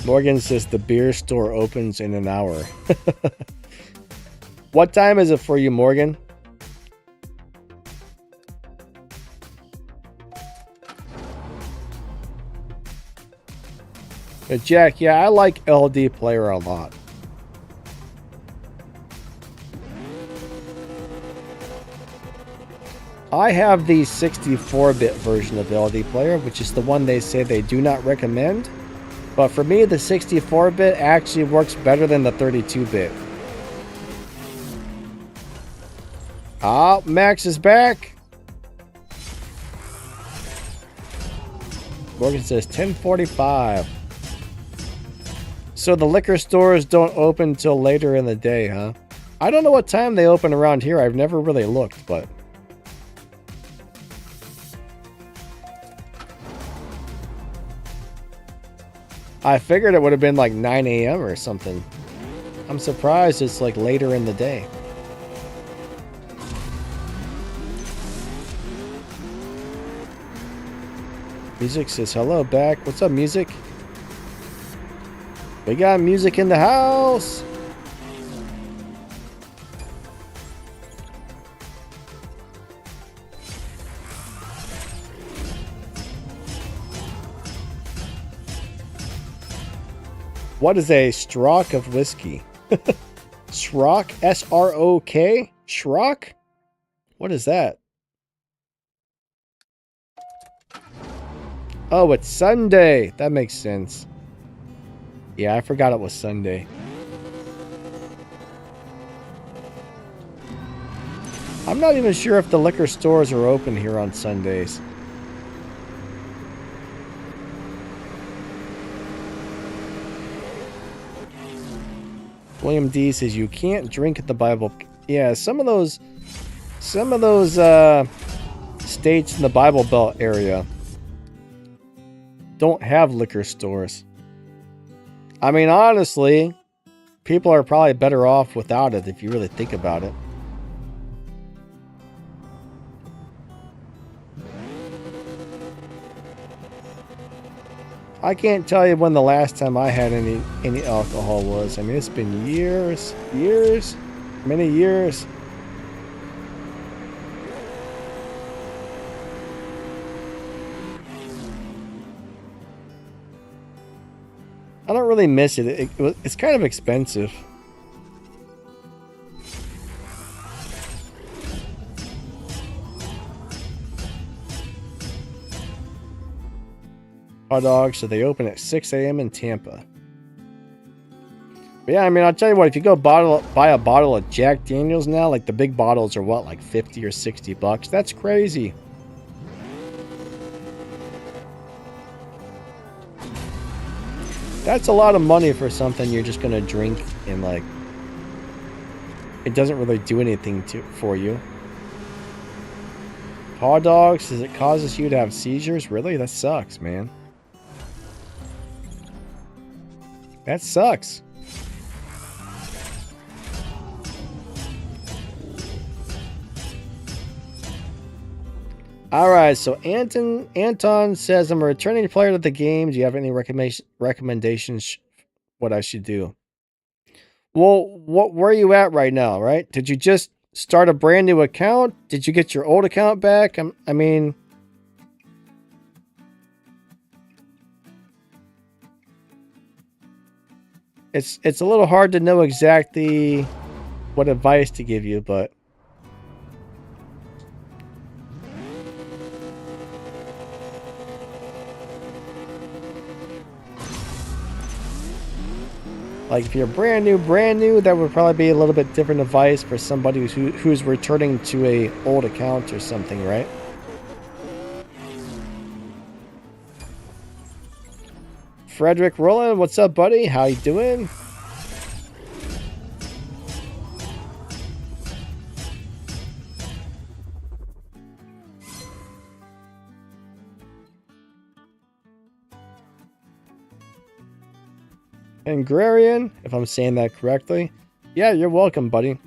Morgan says the beer store opens in an hour. What time is it for you, Morgan? Jack, yeah, I like LD Player a lot. I have the 64-bit version of LD Player, which is the one they say they do not recommend. But for me, the 64-bit actually works better than the 32-bit. Ah, Max is back. Morgan says 10:45. So the liquor stores don't open till later in the day, huh? I don't know what time they open around here. I've never really looked, but... I figured it would have been like 9 a.m. or something. I'm surprised it's like later in the day. Music says hello back. What's up, Music? We got music in the house. What is a strock of whiskey? Srock? S-R-O-K? Srock? What is that? Oh, it's Sunday. That makes sense. Yeah, I forgot it was Sunday. I'm not even sure if the liquor stores are open here on Sundays. William D says you can't drink at the Bible. Yeah, some of those states in the Bible Belt area don't have liquor stores. I mean, honestly, people are probably better off without it if you really think about it. I can't tell you when the last time I had any alcohol was. I mean, it's been years, many years. I don't really miss it. It's kind of expensive. Hot dogs, so they open at 6 a.m. in Tampa. But yeah, I mean, I'll tell you what, if you go buy a bottle of Jack Daniels now, like the big bottles are what, like 50 or 60 bucks? That's crazy. That's a lot of money for something you're just gonna drink and like it doesn't really do anything for you. paw dogs, does it causes you to have seizures? Really? That sucks, man. That sucks. Alright, so Anton says, I'm a returning player to the game. Do you have any recommendations what I should do? Well, where are you at right now, right? Did you just start a brand new account? Did you get your old account back? I mean... It's a little hard to know exactly what advice to give you, but... Like, if you're brand new, that would probably be a little bit different advice for somebody who's returning to a old account or something, right? Frederick Roland, what's up, buddy? How you doing? Agrarian, if I'm saying that correctly. Yeah, you're welcome, buddy.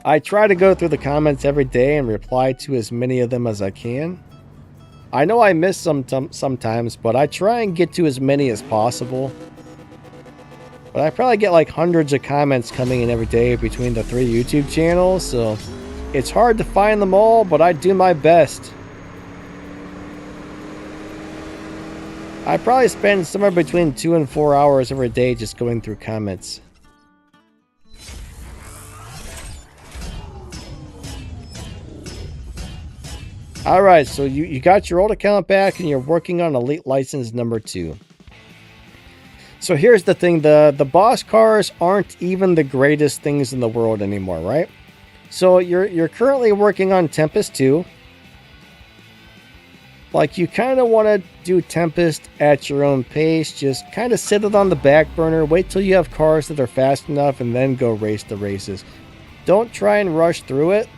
I try to go through the comments every day and reply to as many of them as I can. I know I miss some sometimes, but I try and get to as many as possible. But I probably get like hundreds of comments coming in every day between the 3 YouTube channels, so it's hard to find them all, but I do my best. I probably spend somewhere between 2 and 4 hours every day just going through comments. Alright, so you got your old account back and you're working on Elite License number 2. So here's the thing, the boss cars aren't even the greatest things in the world anymore, right? So you're currently working on Tempest 2. Like, you kind of want to do Tempest at your own pace. Just kind of sit it on the back burner. Wait till you have cars that are fast enough and then go race the races. Don't try and rush through it.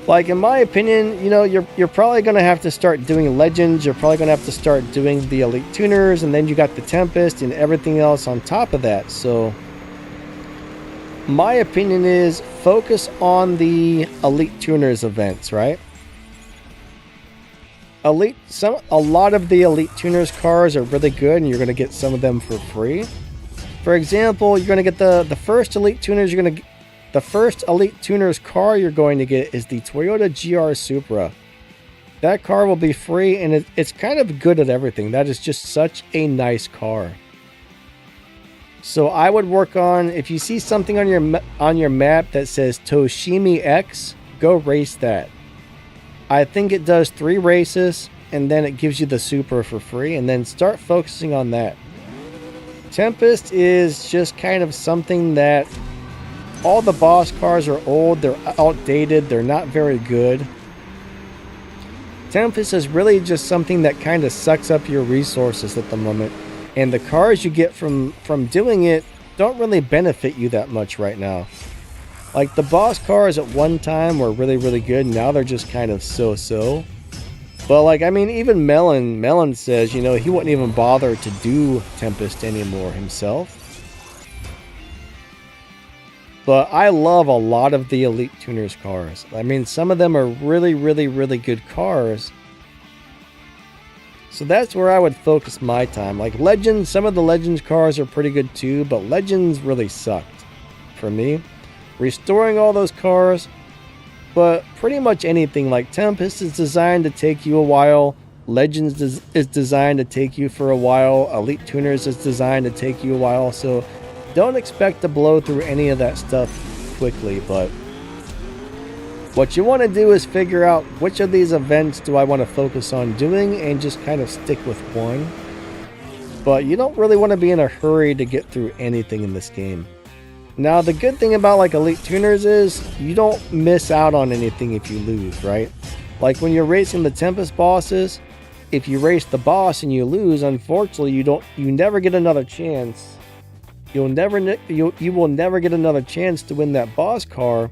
Like, in my opinion, you know, you're probably going to have to start doing Legends. You're probably going to have to start doing the Elite Tuners. And then you got the Tempest and everything else on top of that. So, my opinion is focus on the Elite Tuners events, right? A lot of the Elite Tuners cars are really good, and you're going to get some of them for free. For example, you're going to get the first Elite Tuners. The first Elite Tuners car you're going to get is the Toyota GR Supra. That car will be free, and it's kind of good at everything. That is just such a nice car. So I would work on, if you see something on your map that says Toshimi X, go race that. I think it does 3 races, and then it gives you the Supra for free, and then start focusing on that. Tempest is just kind of something that all the boss cars are old, they're outdated, they're not very good. Tempest is really just something that kind of sucks up your resources at the moment, and the cars you get from doing it don't really benefit you that much right now. Like, the boss cars at one time were really, really good. Now they're just kind of so-so. But, like, I mean, even Melon says, you know, he wouldn't even bother to do Tempest anymore himself. But I love a lot of the Elite Tuners cars. I mean, some of them are really, really, really good cars. So that's where I would focus my time. Like, Legends, some of the Legends cars are pretty good too, but Legends really sucked for me. Restoring all those cars, but pretty much anything. Like, Tempest is designed to take you a while, Legends is designed to take you for a while, Elite Tuners is designed to take you a while, so don't expect to blow through any of that stuff quickly. But what you want to do is figure out which of these events do I want to focus on doing and just kind of stick with one. But you don't really want to be in a hurry to get through anything in this game. Now, the good thing about, like, Elite Tuners is you don't miss out on anything if you lose, right? Like, when you're racing the Tempest bosses, if you race the boss and you lose, unfortunately, you never get another chance. You will never get another chance to win that boss car.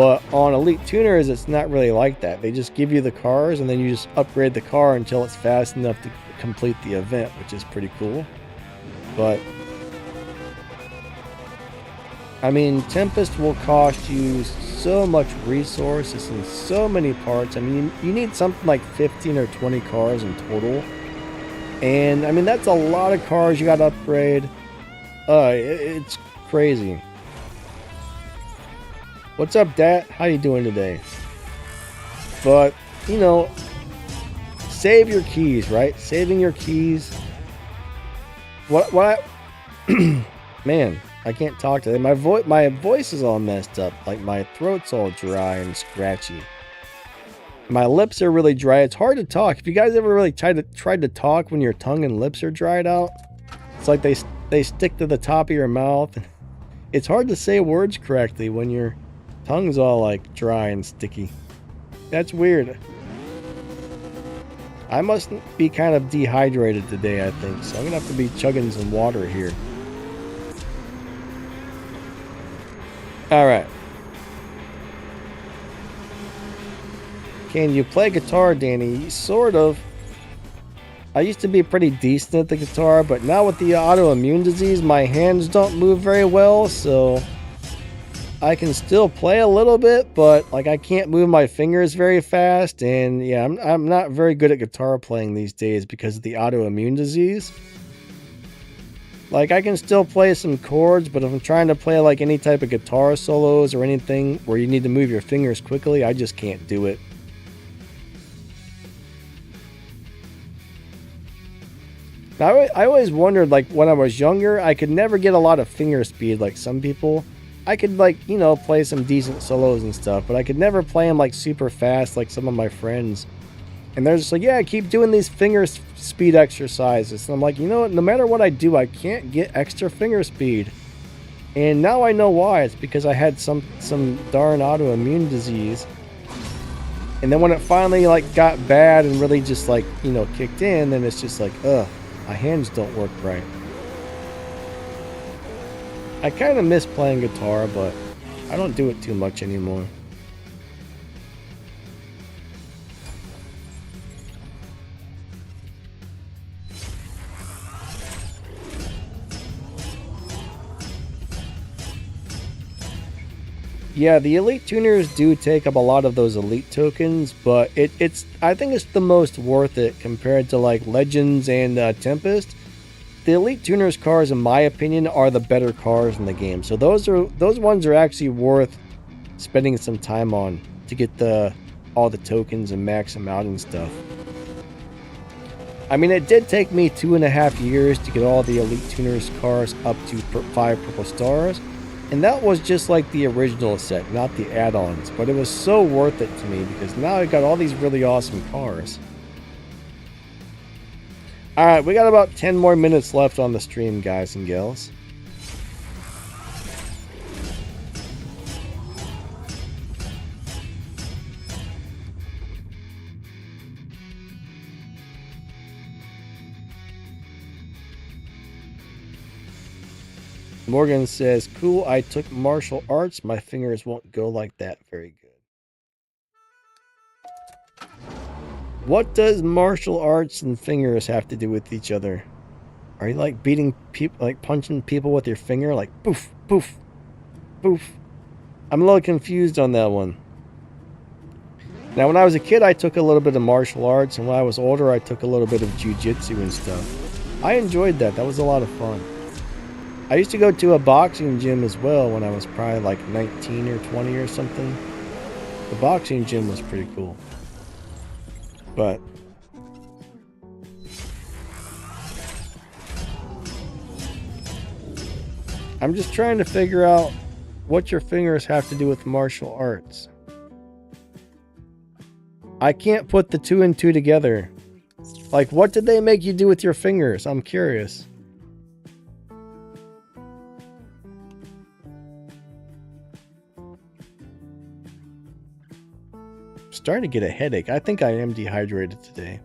But on Elite Tuners, it's not really like that. They just give you the cars, and then you just upgrade the car until it's fast enough to complete the event, which is pretty cool. But I mean, Tempest will cost you so much resources and so many parts. I mean, you need something like 15 or 20 cars in total. And I mean, that's a lot of cars you got to upgrade. It's crazy. What's up, Dat? How you doing today? But, you know, save your keys, right? Saving your keys. Man, I can't talk today. My voice is all messed up. Like, my throat's all dry and scratchy. My lips are really dry. It's hard to talk. If you guys ever really tried to talk when your tongue and lips are dried out, it's like they stick to the top of your mouth. It's hard to say words correctly when your tongue's all like dry and sticky. That's weird. I must be kind of dehydrated today, I think. So I'm gonna have to be chugging some water here. All right. Can you play guitar, Danny? Sort of. I used to be pretty decent at the guitar, but now with the autoimmune disease, my hands don't move very well, so I can still play a little bit, but like I can't move my fingers very fast, and yeah, I'm not very good at guitar playing these days because of the autoimmune disease. Like, I can still play some chords, but if I'm trying to play like any type of guitar solos or anything where you need to move your fingers quickly, I just can't do it. Now, I always wondered, like, when I was younger, I could never get a lot of finger speed like some people. I could, like, you know, play some decent solos and stuff, but I could never play them, like, super fast like some of my friends. And they're just like, yeah, keep doing these finger speed exercises. And I'm like, you know what? No matter what I do, I can't get extra finger speed. And now I know why. It's because I had some darn autoimmune disease. And then when it finally, like, got bad and really just, like, you know, kicked in, then it's just like, ugh. My hands don't work right. I kind of miss playing guitar, but I don't do it too much anymore. Yeah, the Elite Tuners do take up a lot of those Elite tokens, but I think it's the most worth it compared to like Legends and Tempest. The Elite Tuners cars, in my opinion, are the better cars in the game. So those ones are actually worth spending some time on to get all the tokens and max them out and stuff. I mean, it did take me 2.5 years to get all the Elite Tuners cars up to 5 purple stars. And that was just like the original set, not the add-ons. But it was so worth it to me because now I got all these really awesome cars. Alright, we got about 10 more minutes left on the stream, guys and gals. Morgan says, cool, I took martial arts. My fingers won't go like that. Very good. What does martial arts and fingers have to do with each other? Are you like beating people, like punching people with your finger? Like poof, poof, poof. I'm a little confused on that one. Now, when I was a kid, I took a little bit of martial arts. And when I was older, I took a little bit of jiu-jitsu and stuff. I enjoyed that. That was a lot of fun. I used to go to a boxing gym as well when I was probably like 19 or 20 or something. The boxing gym was pretty cool. But I'm just trying to figure out what your fingers have to do with martial arts. I can't put the 2 and 2 together. Like, what did they make you do with your fingers? I'm curious. Starting to get a headache. I think I am dehydrated today.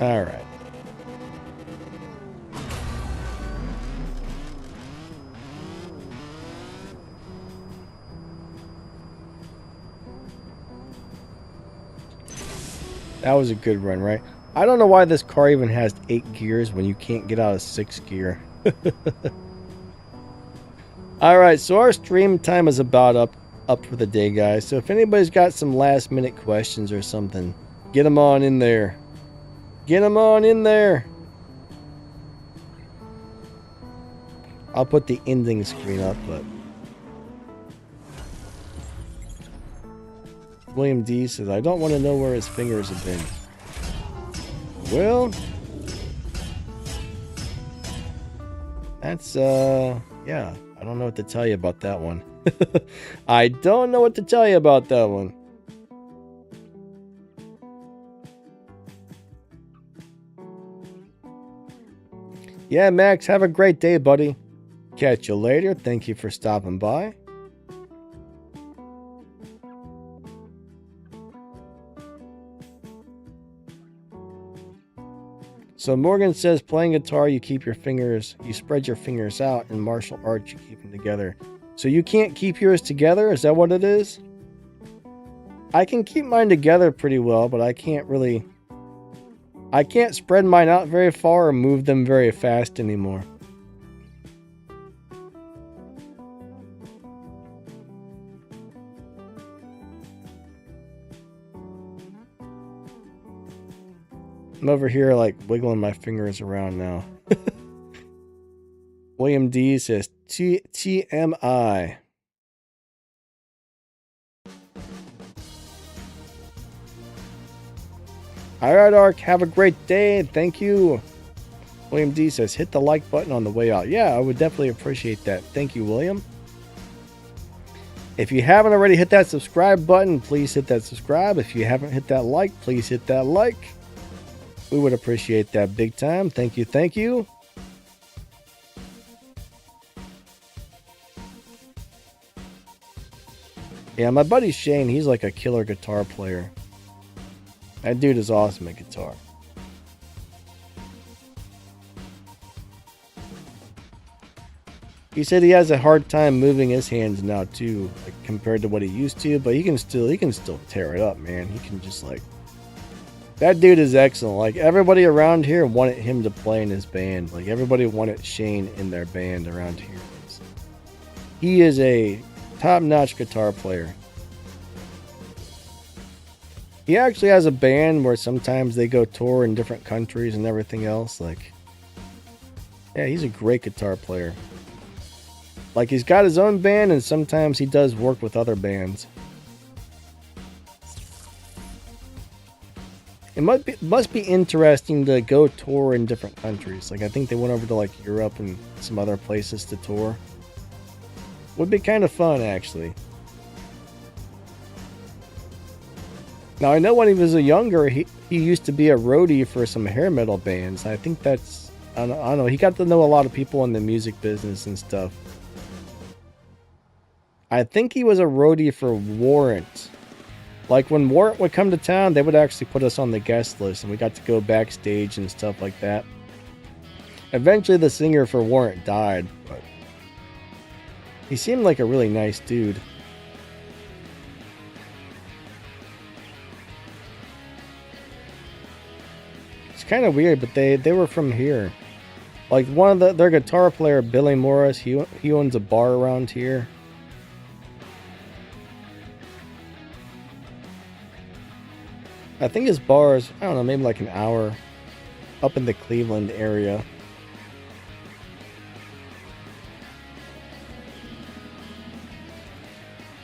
All right. That was a good run, right? I don't know why this car even has 8 gears when you can't get out of 6 gear. Alright, so our stream time is about up for the day, guys. So if anybody's got some last minute questions or something, get them on in there. Get them on in there. I'll put the ending screen up, but... William D says, I don't want to know where his fingers have been. Well... That's, yeah. I don't know what to tell you about that one. I don't know what to tell you about that one. Yeah, Max, have a great day, buddy. Catch you later. Thank you for stopping by. So Morgan says, playing guitar, you spread your fingers out. In martial arts, you keep them together. So you can't keep yours together? Is that what it is? I can keep mine together pretty well, but I can't spread mine out very far or move them very fast anymore. I'm over here like wiggling my fingers around now. William D says TMI. Alright, Ark, have a great day. Thank you. William D says hit the like button on the way out. Yeah, I would definitely appreciate that. Thank you, William. If you haven't already hit that subscribe button, please hit that subscribe. If you haven't hit that like, please hit that like. We would appreciate that big time. Thank you, thank you. Yeah, my buddy Shane, he's like a killer guitar player. That dude is awesome at guitar. He said he has a hard time moving his hands now too, like compared to what he used to, but he can still tear it up, man. He can just like... That dude is excellent. Like, everybody around here wanted him to play in his band. Like, everybody wanted Shane in their band around here. He is a top-notch guitar player. He actually has a band where sometimes they go tour in different countries and everything else. Like, yeah, he's a great guitar player. Like, he's got his own band, and sometimes he does work with other bands. It must be interesting to go tour in different countries. Like, I think they went over to like Europe and some other places to tour. Would be kind of fun, actually. Now, I know when he was younger, he used to be a roadie for some hair metal bands. I think that's... I don't know. He got to know a lot of people in the music business and stuff. I think he was a roadie for Warrant. Like, when Warrant would come to town, they would actually put us on the guest list, and we got to go backstage and stuff like that. Eventually, the singer for Warrant died, but he seemed like a really nice dude. It's kind of weird, but they were from here. Like, their guitar player, Billy Morris, he owns a bar around here. I think his bar is, I don't know, maybe like an hour up in the Cleveland area.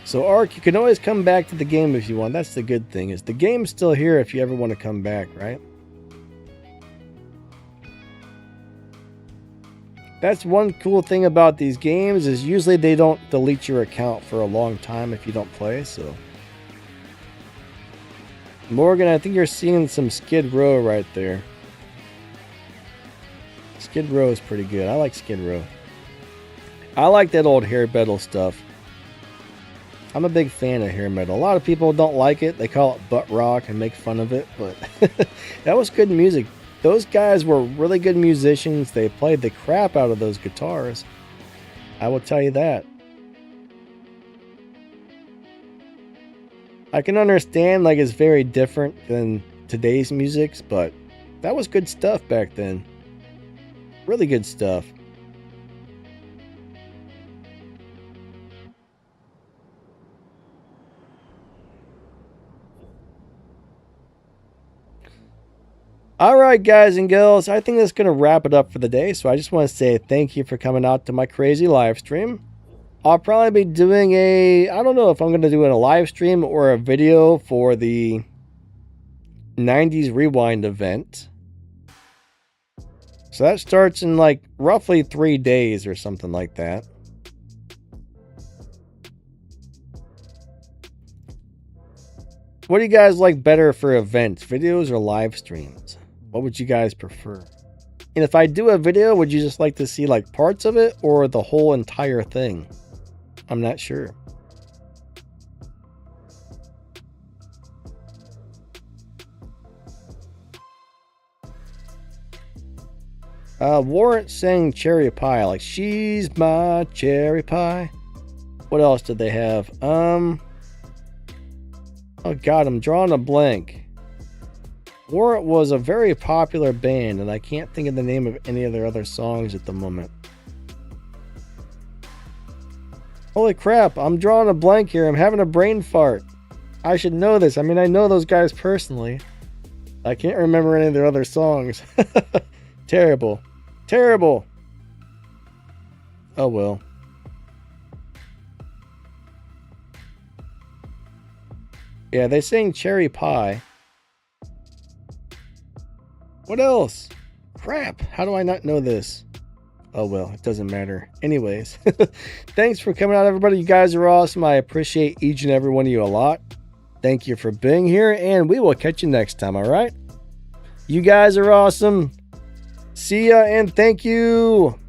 So, Ark, you can always come back to the game if you want. That's the good thing, is the game's still here if you ever want to come back, right? That's one cool thing about these games, is usually they don't delete your account for a long time if you don't play, so... Morgan, I think you're seeing some Skid Row right there. Skid Row is pretty good. I like Skid Row. I like that old hair metal stuff. I'm a big fan of hair metal. A lot of people don't like it. They call it butt rock and make fun of it, but that was good music those guys were really good musicians. They played the crap out of those guitars. I will tell you that. I can understand like it's very different than today's music, but that was good stuff back then. Really good stuff. Alright guys and girls, I think that's going to wrap it up for the day. So I just want to say thank you for coming out to my crazy live stream. I'll probably be doing I don't know if I'm going to do a live stream or a video for the 90s Rewind event. So that starts in like roughly 3 days or something like that. What do you guys like better for events, videos or live streams? What would you guys prefer? And if I do a video, would you just like to see like parts of it or the whole entire thing? I'm not sure. Warrant saying cherry pie, like she's my cherry pie. What else did they have? Oh god, I'm drawing a blank. Warrant was a very popular band, and I can't think of the name of any of their other songs at the moment. Holy crap, I'm drawing a blank here. I'm having a brain fart. I should know this. I mean, I know those guys personally. I can't remember any of their other songs. Terrible. Terrible. Oh well. Yeah, they sing cherry pie. What else? Crap, how do I not know this? Oh well, it doesn't matter. Anyways, thanks for coming out, everybody. You guys are awesome. I appreciate each and every one of you a lot. Thank you for being here, and we will catch you next time, all right? You guys are awesome. See ya, and thank you.